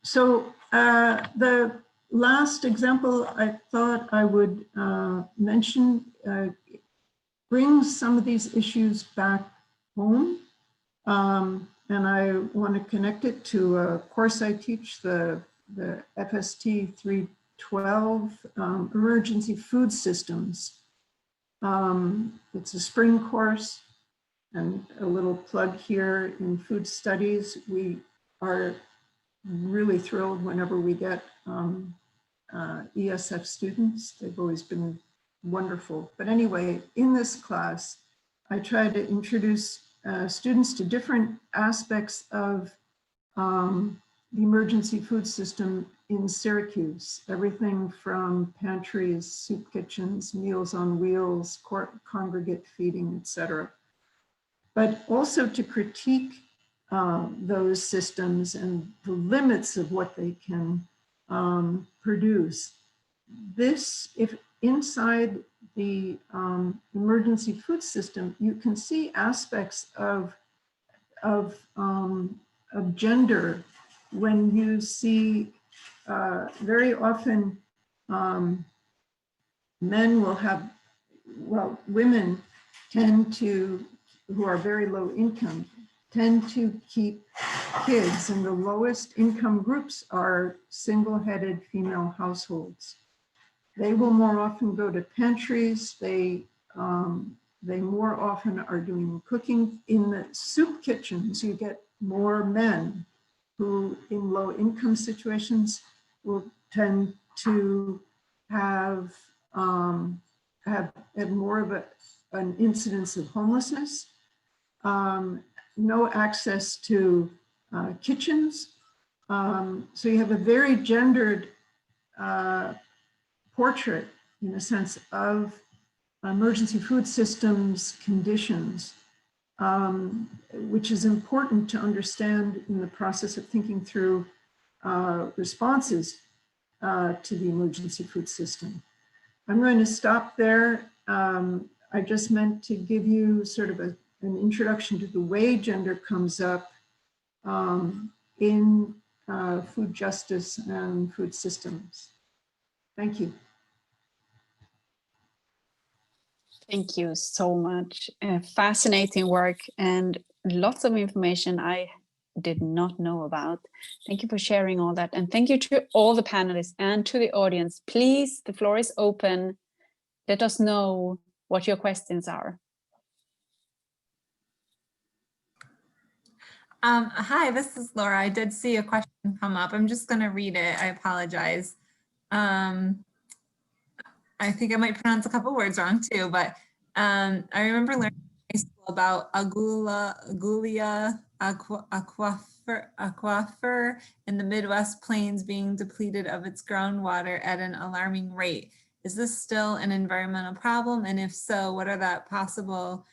So the last example I thought I would mention brings some of these issues back home. And I want to connect it to a course I teach, the FST 312, Emergency Food Systems. It's a spring course, And a little plug here in food studies, we are really thrilled whenever we get ESF students. They've always been wonderful. But anyway, in this class, I try to introduce students to different aspects of the emergency food system in Syracuse. Everything from pantries, soup kitchens, meals on wheels, congregate feeding, etc. But also to critique those systems and the limits of what they can produce. This, if inside the emergency food system, you can see aspects of gender when you see very often men will have, well, women tend to, who are very low income, tend to keep kids, and the lowest income groups are single-headed female households. They will more often go to pantries. They more often are doing cooking. In the soup kitchens, you get more men who in low income situations will tend to have more of an incidence of homelessness, no access to kitchens. So you have a very gendered portrait, in a sense, of emergency food systems conditions, which is important to understand in the process of thinking through responses to the emergency food system. I'm going to stop there. I just meant to give you sort of an introduction to the way gender comes up in food justice and food systems. Thank you. Thank you so much. Fascinating work and lots of information I did not know about. Thank you for sharing all that. And thank you to all the panelists and to the audience. Please, the floor is open. Let us know what your questions are. Hi, this is Laura. I did see a question come up. I'm just going to read it. I apologize. I think I might pronounce a couple words wrong too, but I remember learning in high school about Agulia aquifer in the Midwest Plains being depleted of its groundwater at an alarming rate. Is this still an environmental problem? And if so, what are the possible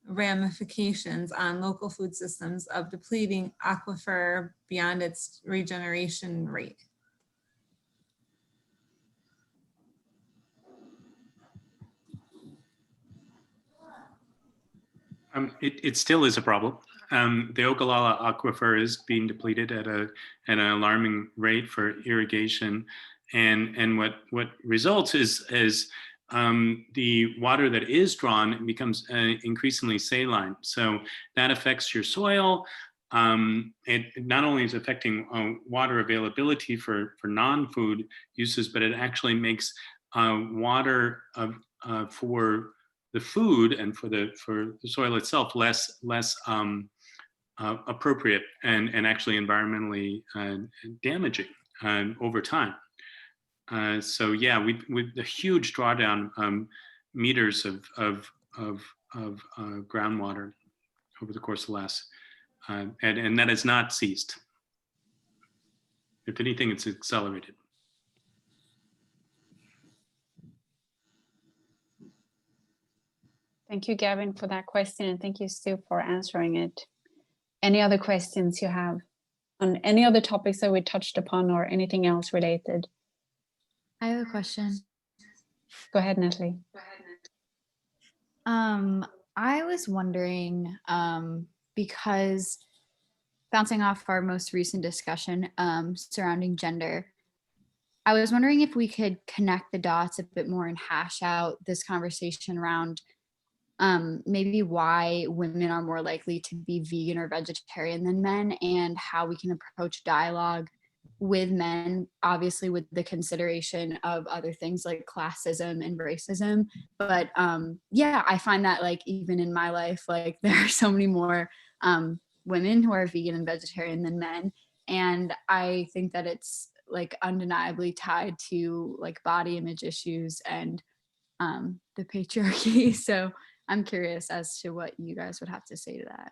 ramifications on local food systems of depleting aquifer beyond its regeneration rate? It still is a problem. The Ogallala aquifer is being depleted at an alarming rate for irrigation, and what results is the water that is drawn becomes increasingly saline. So that affects your soil. It not only is affecting water availability for non-food uses, but it actually makes water for the food and for the soil itself less appropriate and actually environmentally damaging over time. So yeah, with the huge drawdown meters of groundwater over the course of the last, and that has not ceased. If anything, it's accelerated. Thank you, Gavin, for that question, and thank you, Stu, for answering it. Any other questions you have on any other topics that we touched upon or anything else related? I have a question. Go ahead, Natalie. I was wondering, because bouncing off our most recent discussion surrounding gender, I was wondering if we could connect the dots a bit more and hash out this conversation around maybe why women are more likely to be vegan or vegetarian than men, and how we can approach dialogue with men, obviously with the consideration of other things like classism and racism. But yeah, I find that like even in my life, like there are so many more women who are vegan and vegetarian than men. And I think that it's like undeniably tied to like body image issues and the patriarchy. So I'm curious as to what you guys would have to say to that.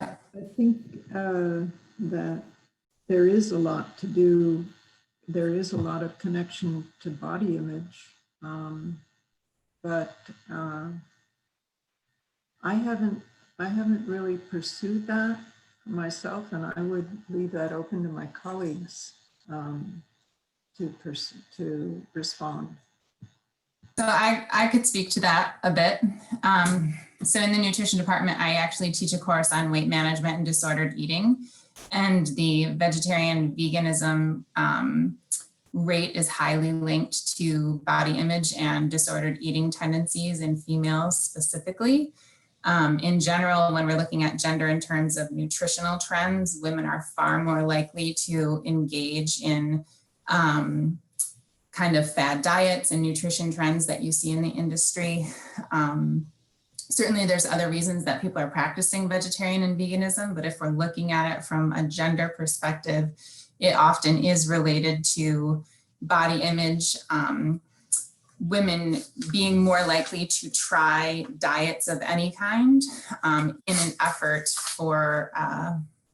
I think that there is a lot to do. There is a lot of connection to body image, but I haven't really pursued that myself, and I would leave that open to my colleagues to respond. So I could speak to that a bit. So in the nutrition department, I actually teach a course on weight management and disordered eating. And the vegetarian veganism rate is highly linked to body image and disordered eating tendencies in females specifically. In general, when we're looking at gender in terms of nutritional trends, women are far more likely to engage in kind of fad diets and nutrition trends that you see in the industry. Certainly there's other reasons that people are practicing vegetarian and veganism, but if we're looking at it from a gender perspective, it often is related to body image, women being more likely to try diets of any kind in an effort for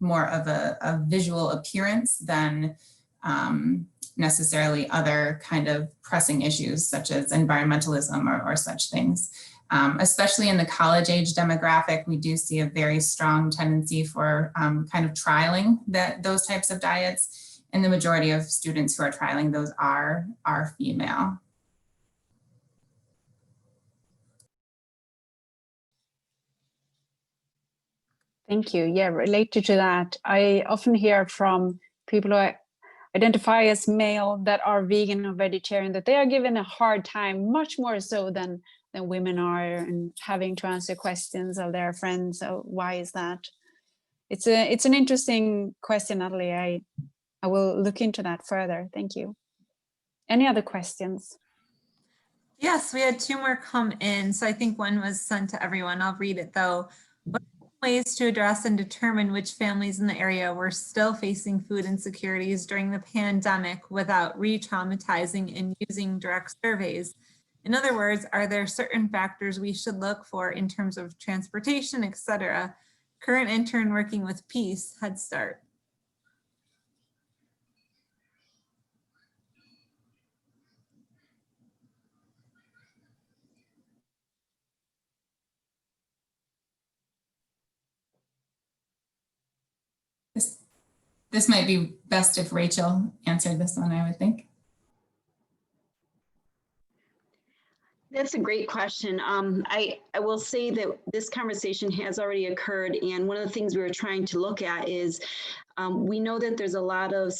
more of a visual appearance than necessarily other kind of pressing issues such as environmentalism or such things. Especially in the college age demographic, we do see a very strong tendency for kind of trialing those types of diets. And the majority of students who are trialing those are female. Thank you. Yeah, related to that, I often hear from people who identify as male that are vegan or vegetarian that they are given a hard time, much more so than women are, and having to answer questions of their friends. So why is that? It's an interesting question, Natalie. I will look into that further. Thank you. Any other questions? Yes, we had 2 more come in. So I think one was sent to everyone. I'll read it though. What ways to address and determine which families in the area were still facing food insecurities during the pandemic without re-traumatizing and using direct surveys? In other words, are there certain factors we should look for in terms of transportation, etc.? Current intern working with Peace, Head Start. This might be best if Rachel answered this one, I would think. That's a great question. I will say that this conversation has already occurred, and one of the things we were trying to look at is we know that there's a lot of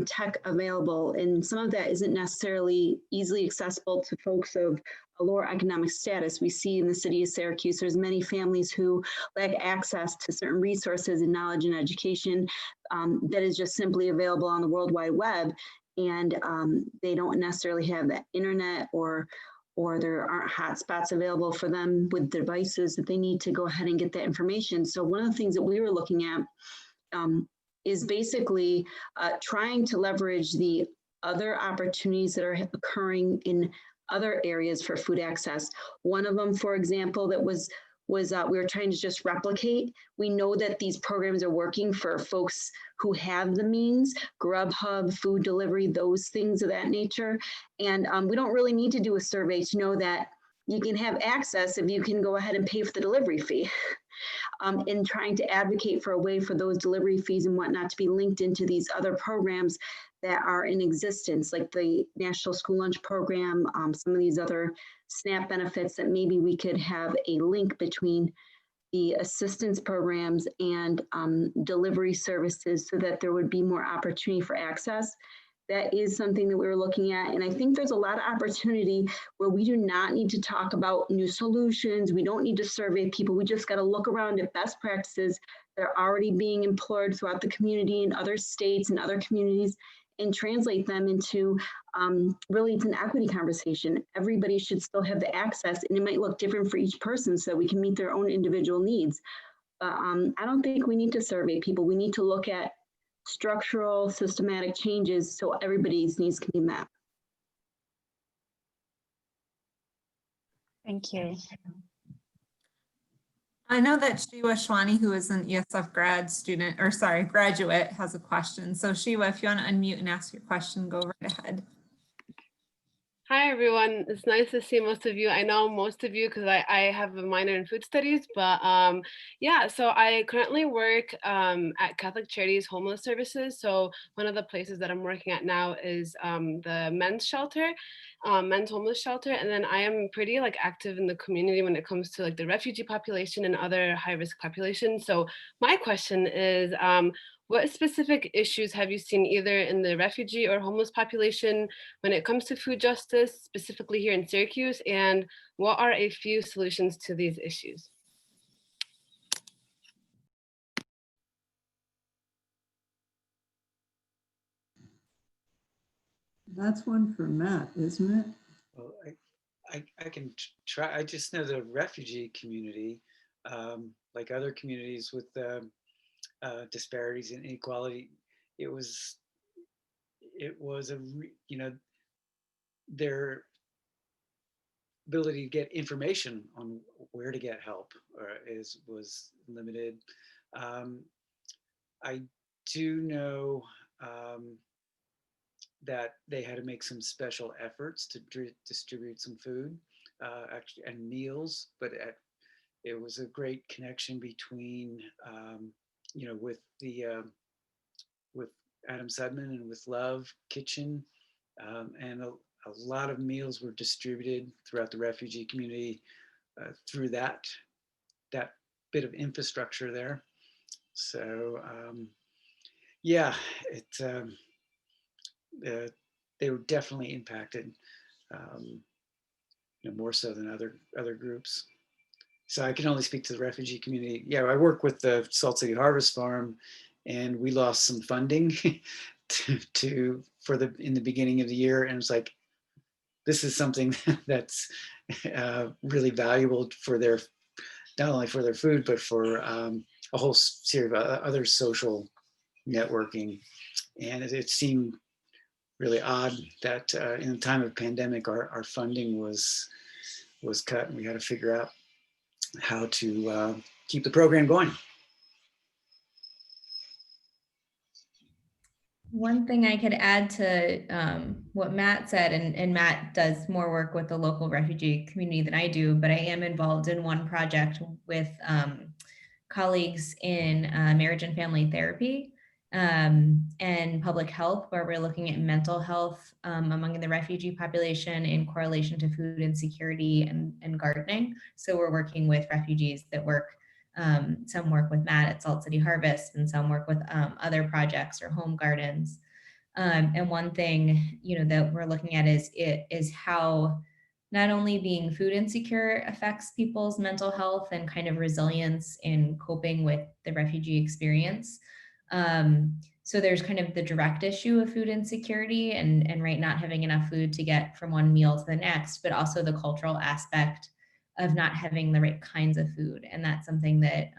tech available, and some of that isn't necessarily easily accessible to folks of a lower economic status. We see in the city of Syracuse, there's many families who lack access to certain resources and knowledge and education that is just simply available on the World Wide Web, and they don't necessarily have that internet or there aren't hotspots available for them with devices that they need to go ahead and get that information. So one of the things that we were looking at is basically trying to leverage the other opportunities that are occurring in other areas for food access. One of them, for example, that was we were trying to just replicate. We know that these programs are working for folks who have the means, Grubhub, food delivery, those things of that nature. And we don't really need to do a survey to know that you can have access if you can go ahead and pay for the delivery fee. In trying to advocate for a way for those delivery fees and whatnot to be linked into these other programs that are in existence, like the National School Lunch Program, some of these other SNAP benefits that maybe we could have a link between the assistance programs and delivery services so that there would be more opportunity for access. That is something that we were looking at. And I think there's a lot of opportunity where we do not need to talk about new solutions. We don't need to survey people. We just got to look around at best practices, that are already being employed throughout the community in other states and other communities, and translate them into really, it's an equity conversation. Everybody should still have the access, and it might look different for each person so we can meet their own individual needs. But I don't think we need to survey people. We need to look at structural, systematic changes so everybody's needs can be met. Thank you. I know that Shiva Shwani, who is an ESF graduate, has a question. So Shiva, if you want to unmute and ask your question, go right ahead. Hi, everyone. It's nice to see most of you. I know most of you because I have a minor in food studies, but yeah, so I currently work at Catholic Charities Homeless Services. So one of the places that I'm working at now is the men's shelter, men's homeless shelter. And then I am pretty active in the community when it comes to the refugee population and other high-risk populations. So my question is, what specific issues have you seen either in the refugee or homeless population when it comes to food justice, specifically here in Syracuse, and what are a few solutions to these issues? That's one for Matt, isn't it? Well, I can try. I just know the refugee community, like other communities with disparities and inequality, it was their ability to get information on where to get help was limited. I do know that they had to make some special efforts to distribute some food, actually, and meals, but it was a great connection between with Adam Sudman and with Love Kitchen, and a lot of meals were distributed throughout the refugee community through that bit of infrastructure there. So yeah, they were definitely impacted, more so than other groups. So I can only speak to the refugee community. Yeah, I work with the Salt City Harvest Farm, and we lost some funding in the beginning of the year, and it's like, this is something that's really valuable for not only for their food, but for a whole series of other social networking. And it seemed really odd that in the time of pandemic, our funding was cut, and we had to figure out how to keep the program going. One thing I could add to what Matt said, and Matt does more work with the local refugee community than I do, but I am involved in one project with colleagues in marriage and family therapy and public health, where we're looking at mental health among the refugee population in correlation to food insecurity and gardening. So we're working with refugees that work, some work with Matt at Salt City Harvest, and some work with other projects or home gardens. And one thing, that we're looking at is how not only being food insecure affects people's mental health and kind of resilience in coping with the refugee experience. So there's kind of the direct issue of food insecurity and not having enough food to get from one meal to the next, but also the cultural aspect of not having the right kinds of food. And that's something that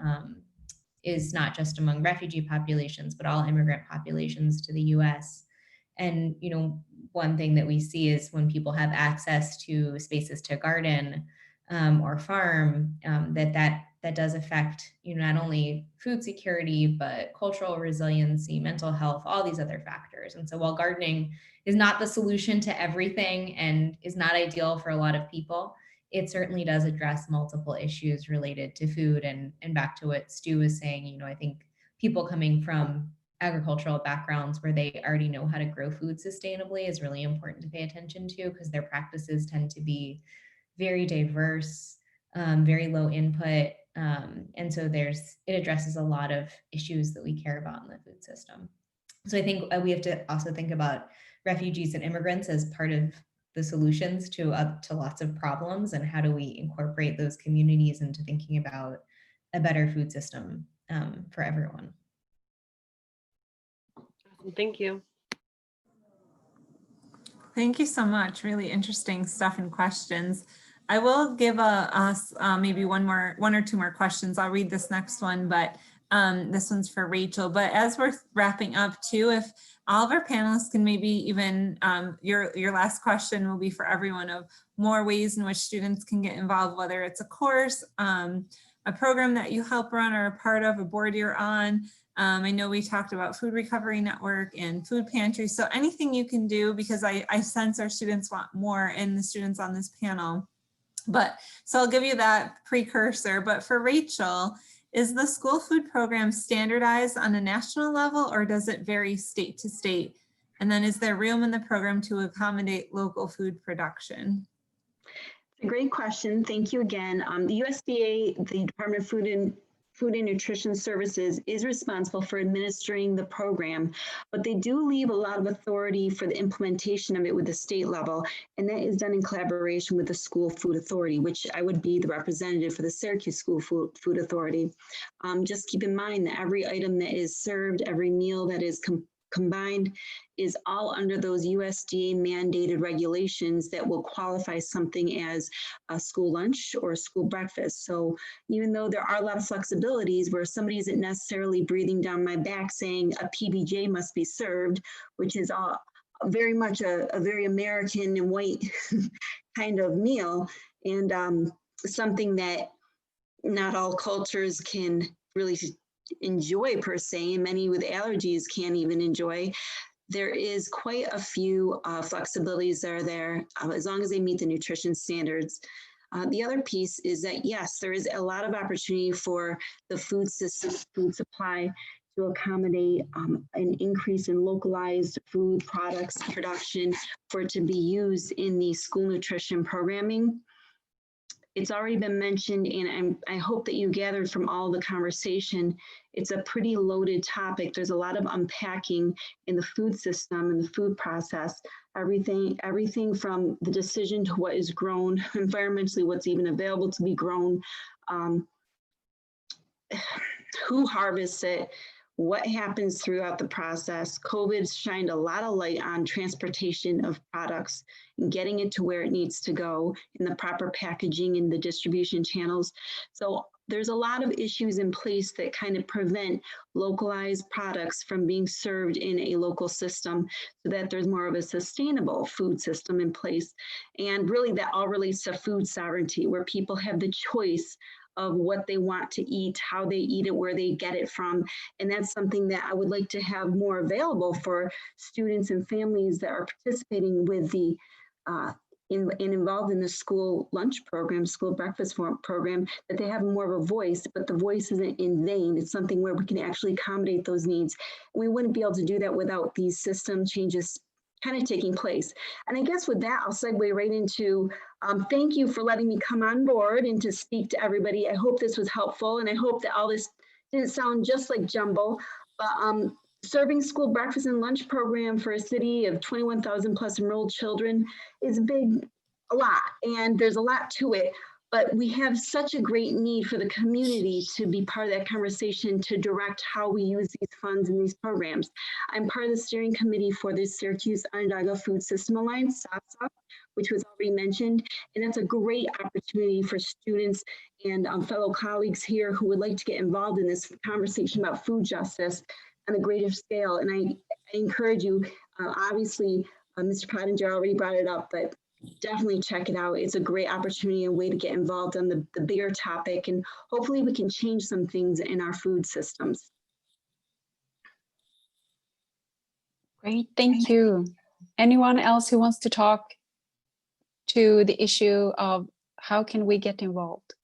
is not just among refugee populations, but all immigrant populations to the US. And, one thing that we see is when people have access to spaces to garden or farm, that does affect, not only food security, but cultural resiliency, mental health, all these other factors. And so while gardening is not the solution to everything and is not ideal for a lot of people, it certainly does address multiple issues related to food. And back to what Stu was saying, I think people coming from agricultural backgrounds where they already know how to grow food sustainably is really important to pay attention to, because their practices tend to be very diverse, very low input. And so it addresses a lot of issues that we care about in the food system. So I think we have to also think about refugees and immigrants as part of the solutions to lots of problems, and how do we incorporate those communities into thinking about a better food system for everyone. Thank you. Thank you so much. Really interesting stuff and questions. I will give us maybe one or two more questions. I'll read this next one, but this one's for Rachel. But as we're wrapping up too, if all of our panelists can maybe even, your last question will be for everyone, of more ways in which students can get involved, whether it's a course, a program that you help run or a part of, a board you're on. I know we talked about Food Recovery Network and food pantries. So anything you can do, because I sense our students want more, and the students on this panel. But so I'll give you that precursor. But for Rachel, is the school food program standardized on a national level, or does it vary state to state? And then is there room in the program to accommodate local food production? Great question. Thank you again. The USDA, the Department of Food and Nutrition Services, is responsible for administering the program, but they do leave a lot of authority for the implementation of it with the state level, and that is done in collaboration with the School Food Authority, which I would be the representative for the Syracuse School Food Authority. Just keep in mind that every item that is served, every meal that is combined, is all under those USDA mandated regulations that will qualify something as a school lunch or a school breakfast. So even though there are a lot of flexibilities where somebody isn't necessarily breathing down my back saying a PBJ must be served, which is very much a very American and white kind of meal, and something that not all cultures can really enjoy per se, and many with allergies can't even enjoy. There is quite a few flexibilities that are there, as long as they meet the nutrition standards. The other piece is that, yes, there is a lot of opportunity for the food system, food supply, to accommodate an increase in localized food products production for it to be used in the school nutrition programming. It's already been mentioned, and I hope that you gathered from all the conversation, it's a pretty loaded topic. There's a lot of unpacking in the food system and the food process. Everything from the decision to what is grown, environmentally, what's even available to be grown, who harvests it, what happens throughout the process. COVID's shined a lot of light on transportation of products and getting it to where it needs to go in the proper packaging and the distribution channels. So there's a lot of issues in place that kind of prevent localized products from being served in a local system, so that there's more of a sustainable food system in place. And really that all relates to food sovereignty, where people have the choice of what they want to eat, how they eat it, where they get it from. And that's something that I would like to have more available for students and families that are participating with the involved in the school lunch program, school breakfast program, that they have more of a voice, but the voice isn't in vain. It's something where we can actually accommodate those needs. We wouldn't be able to do that without these system changes kind of taking place. And I guess with that, I'll segue right into thank you for letting me come on board and to speak to everybody. I hope this was helpful, and I hope that all this didn't sound just like jumble, but serving school breakfast and lunch program for a city of 21,000 plus enrolled children is a lot, and there's a lot to it. But we have such a great need for the community to be part of that conversation, to direct how we use these funds and these programs. I'm part of the steering committee for the Syracuse Onondaga Food System Alliance, SAFSA, which was already mentioned. And that's a great opportunity for students and fellow colleagues here who would like to get involved in this conversation about food justice on a greater scale. And I encourage you, obviously, Mr. Pottinger already brought it up, but definitely check it out. It's a great opportunity and way to get involved on the bigger topic, and hopefully we can change some things in our food systems. Great, thank you. Anyone else who wants to talk to the issue of how can we get involved?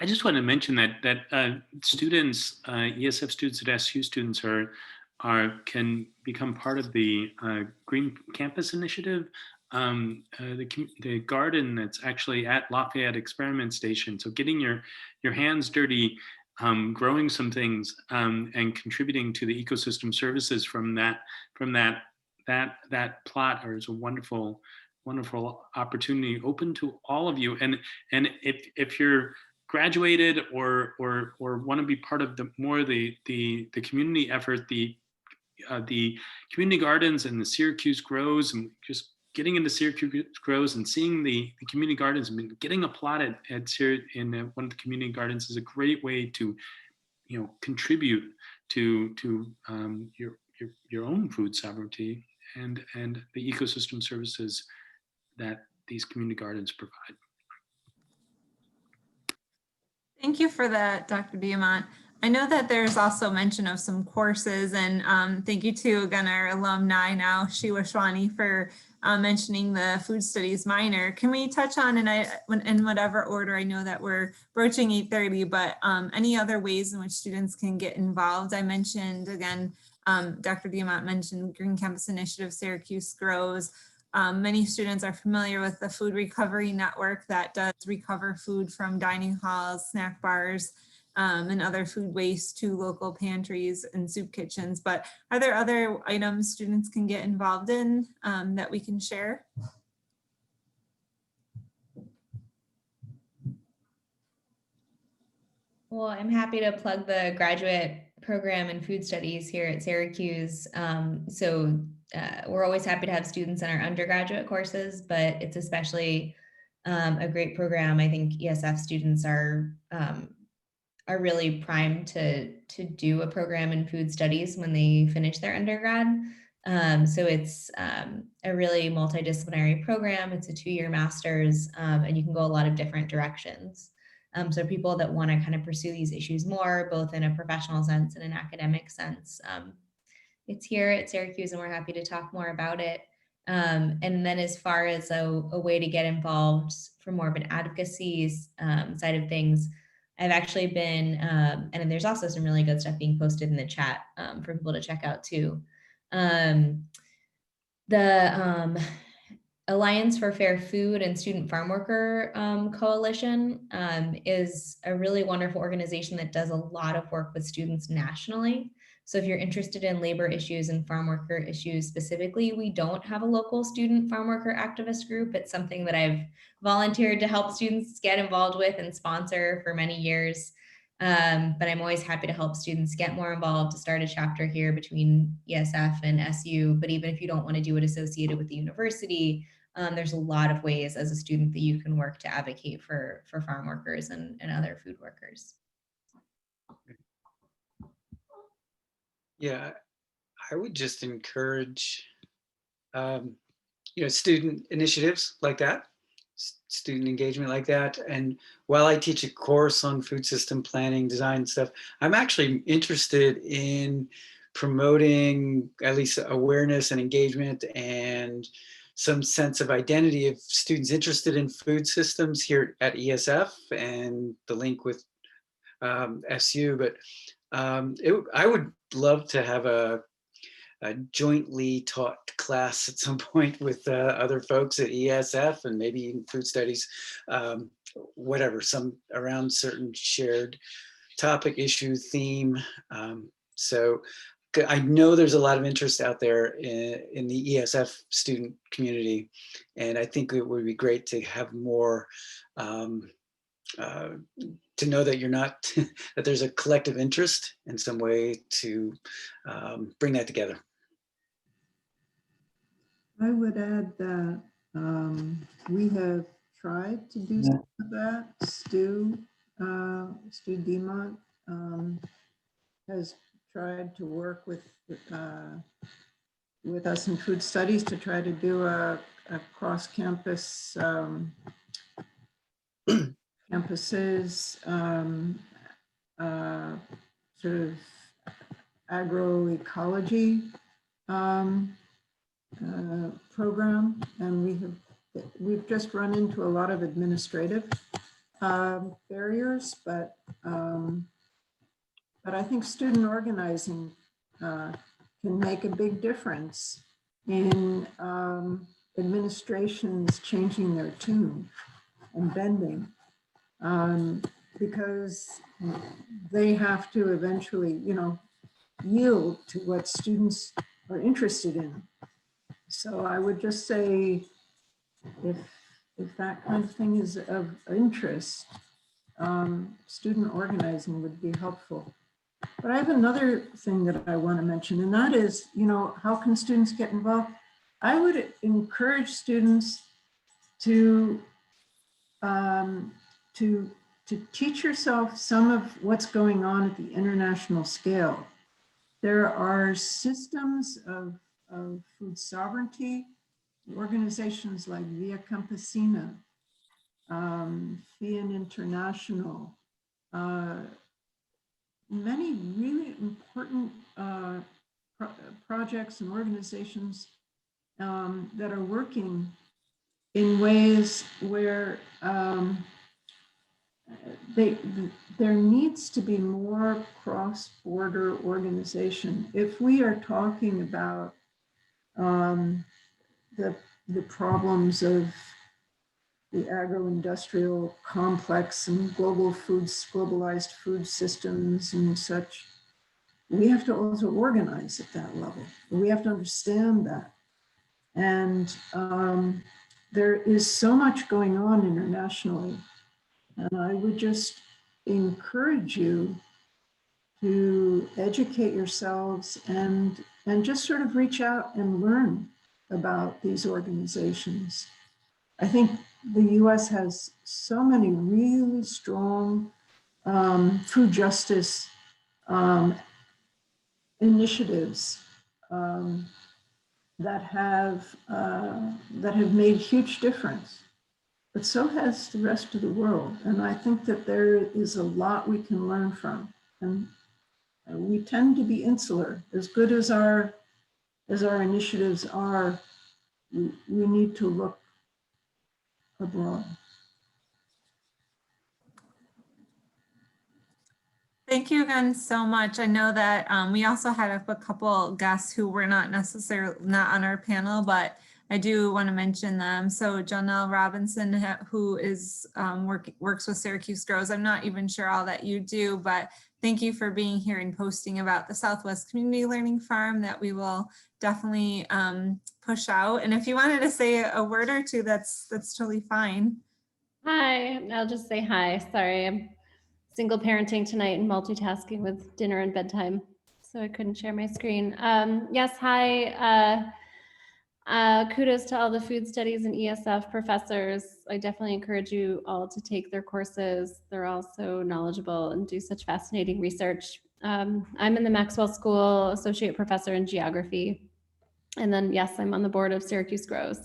I just want to mention that students, ESF students and SU students can become part of the Green Campus Initiative, the garden that's actually at Lafayette Experiment Station. So getting your hands dirty, growing some things, and contributing to the ecosystem services from that plot is a wonderful wonderful opportunity open to all of you. And if you're graduated or want to be part of the community effort, the community gardens and the Syracuse Grows, and just getting into Syracuse Grows and seeing the community gardens and getting a plot in one of the community gardens is a great way to, contribute to your own food sovereignty and the ecosystem services that these community gardens provide. Thank you for that, Dr. Diemont. I know that there's also mention of some courses, and thank you to, again, our alumni now, Shiwa Shwani, for mentioning the food studies minor. Can we touch on, in whatever order, I know that we're approaching 8:30, but any other ways in which students can get involved? I mentioned, again, Dr. Diemont mentioned Green Campus Initiative, Syracuse Grows. Many students are familiar with the Food Recovery Network that does recover food from dining halls, snack bars, and other food waste to local pantries and soup kitchens. But are there other items students can get involved in that we can share? Well, I'm happy to plug the graduate program in food studies here at Syracuse. We're always happy to have students in our undergraduate courses, but it's especially a great program. I think ESF students are really primed to do a program in food studies when they finish their undergrad. So it's a really multidisciplinary program. It's a 2-year master's, and you can go a lot of different directions. So people that want to kind of pursue these issues more, both in a professional sense and an academic sense, it's here at Syracuse, and we're happy to talk more about it. And then as far as a way to get involved from more of an advocacy side of things, I've actually been, and there's also some really good stuff being posted in the chat for people to check out too. The Alliance for Fair Food and Student Farm Worker Coalition is a really wonderful organization that does a lot of work with students nationally. So if you're interested in labor issues and farm worker issues specifically, we don't have a local student farm worker activist group. It's something that I've volunteered to help students get involved with and sponsor for many years. But I'm always happy to help students get more involved, to start a chapter here between ESF and SU. But even if you don't want to do it associated with the university, there's a lot of ways as a student that you can work to advocate for farm workers and other food workers. Yeah, I would just encourage, student initiatives like that, student engagement like that. And while I teach a course on food system planning, design and stuff, I'm actually interested in promoting at least awareness and engagement and some sense of identity of students interested in food systems here at ESF, and the link with SU. But I would love to have a jointly taught class at some point with other folks at ESF and maybe even food studies, whatever, some around certain shared topic, issue, theme. So I know there's a lot of interest out there in the ESF student community, and I think it would be great to have more to know that you're not, that there's a collective interest in some way to bring that together. I would add that we have tried to do some of that. Stu Diemont has tried to work with us in food studies to try to do a cross-campus campuses sort of agroecology program, and we've just run into a lot of administrative barriers, but I think student organizing can make a big difference in administrations changing their tune and bending, because they have to eventually, yield to what students are interested in. So I would just say, if that kind of thing is of interest, student organizing would be helpful. But I have another thing that I want to mention, and that is, how can students get involved? I would encourage students to teach yourself some of what's going on at the international scale. There are systems of food sovereignty, organizations like Via Campesina, FIAN International, many really important projects and organizations that are working in ways where there needs to be more cross-border organization. If we are talking about the problems of the agro-industrial complex and globalized food systems and such, we have to also organize at that level. We have to understand that. And there is so much going on internationally. And I would just encourage you to educate yourselves and just sort of reach out and learn about these organizations. I think the US has so many really strong food justice initiatives that have made huge difference. But so has the rest of the world. And I think that there is a lot we can learn from. And we tend to be insular. As good as our initiatives are, we need to look abroad. Thank you again so much. I know that we also had a couple guests who were not necessarily on our panel, but I do want to mention them. So Janelle Robinson, who is works with Syracuse Grows. I'm not even sure all that you do, but thank you for being here and posting about the Southwest Community Learning Farm that we will definitely push out. And if you wanted to say a word or two, that's totally fine. Hi, I'll just say hi. Sorry, I'm single parenting tonight and multitasking with dinner and bedtime, so I couldn't share my screen. Yes, hi. Kudos to all the food studies and ESF professors. I definitely encourage you all to take their courses. They're all so knowledgeable and do such fascinating research. I'm in the Maxwell School, associate professor in geography. And then, yes, I'm on the board of Syracuse Grows.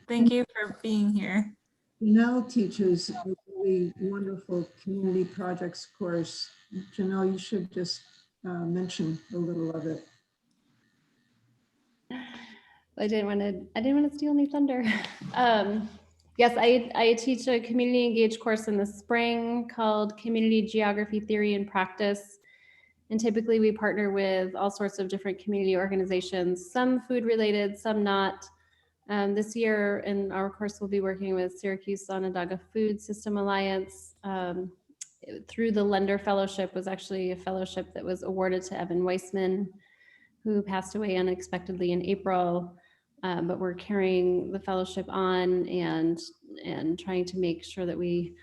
Thank you for being here. Janelle teaches a really wonderful community projects course. Janelle, you should just mention a little of it. I didn't want to steal any thunder. Yes, I teach a community engaged course in the spring called Community Geography Theory and Practice. And typically we partner with all sorts of different community organizations, some food related, some not. This year in our course, we'll be working with Syracuse Onondaga Food System Alliance. Through the Lender Fellowship was actually a fellowship that was awarded to Evan Weissman, who passed away unexpectedly in April. But we're carrying the fellowship on and trying to make sure that we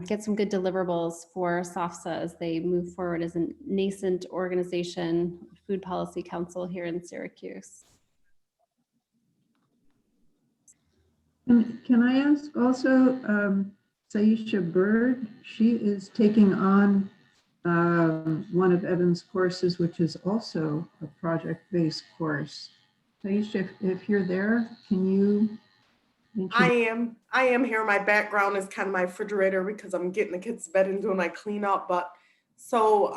get some good deliverables for SOFSA as they move forward as a nascent organization, Food Policy Council here in Syracuse. Can I ask also, Saisha Bird, she is taking on one of Evan's courses, which is also a project-based course. Saisha, if you're there, can you? I am here. My background is kind of my refrigerator because I'm getting the kids to bed and doing my cleanup. But so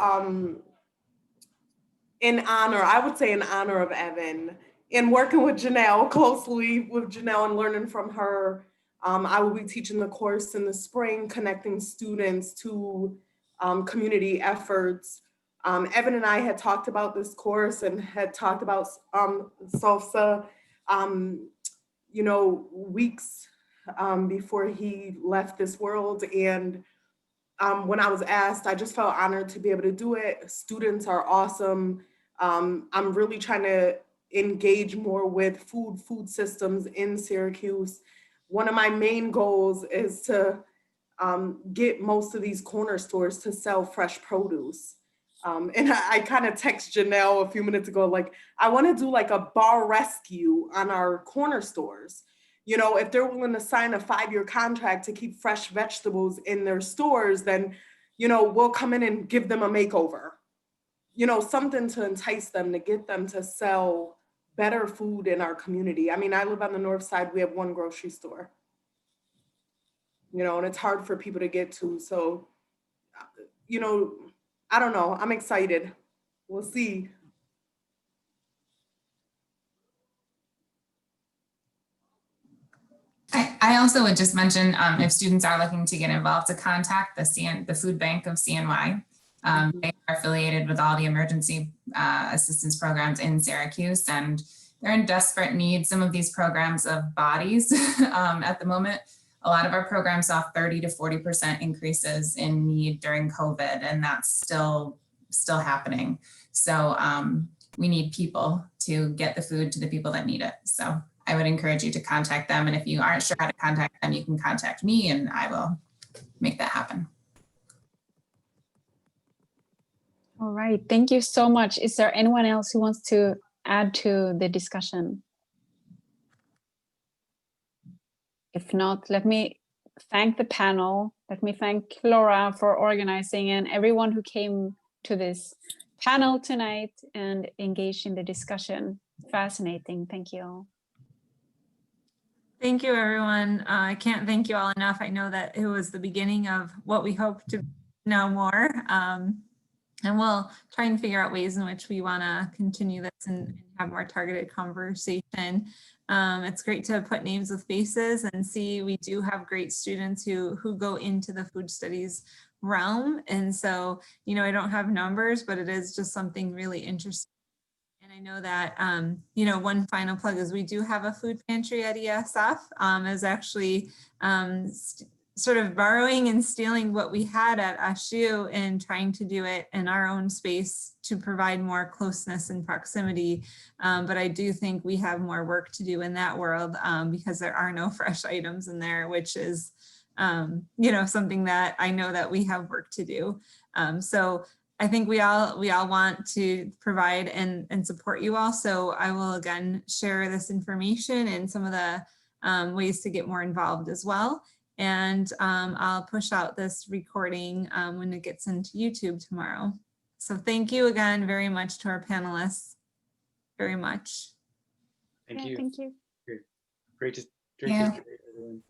in honor of Evan, and working with Janelle closely with Janelle and learning from her, I will be teaching the course in the spring, connecting students to community efforts. Evan and I had talked about this course and had talked about SOFSA, weeks before he left this world. And when I was asked, I just felt honored to be able to do it. Students are awesome. I'm really trying to engage more with food systems in Syracuse. One of my main goals is to get most of these corner stores to sell fresh produce. And I kind of text Janelle a few minutes ago, like, I want to do like a bar rescue on our corner stores. You know, if they're willing to sign a 5-year contract to keep fresh vegetables in their stores, then, you know, we'll come in and give them a makeover. You know, something to entice them, to get them to sell better food in our community. I mean, I live on the north side, we have one grocery store. You know, and it's hard for people to get to. So, you know, I don't know, I'm excited. We'll see. I also would just mention if students are looking to get involved, to contact the food bank of CNY. They are affiliated with all the emergency assistance programs in Syracuse, and they're in desperate need, some of these programs, of bodies at the moment. A lot of our programs saw 30 to 40% increases in need during COVID, and that's still happening. So we need people to get the food to the people that need it. So I would encourage you to contact them. And if you aren't sure how to contact them, you can contact me and I will make that happen. All right, thank you so much. Is there anyone else who wants to add to the discussion? If not, let me thank the panel. Let me thank Laura for organizing, and everyone who came to this panel tonight and engaged in the discussion. Fascinating, thank you. Thank you, everyone. I can't thank you all enough. I know that it was the beginning of what we hope to know more. And we'll try and figure out ways in which we want to continue this and have more targeted conversation. It's great to put names with faces and see we do have great students who go into the food studies realm. And so, you know, I don't have numbers, but it is just something really interesting. And I know that, you know, one final plug is we do have a food pantry at ESF, is actually sort of borrowing and stealing what we had at SU and trying to do it in our own space to provide more closeness and proximity. But I do think we have more work to do in that world because there are no fresh items in there, which is, you know, something that I know that we have work to do. So I think we all want to provide and support you all. So I will again share this information and some of the ways to get more involved as well. And I'll push out this recording when it gets into YouTube tomorrow. So thank you again very much to our panelists, very much. Thank you. Thank you. Great to see everyone.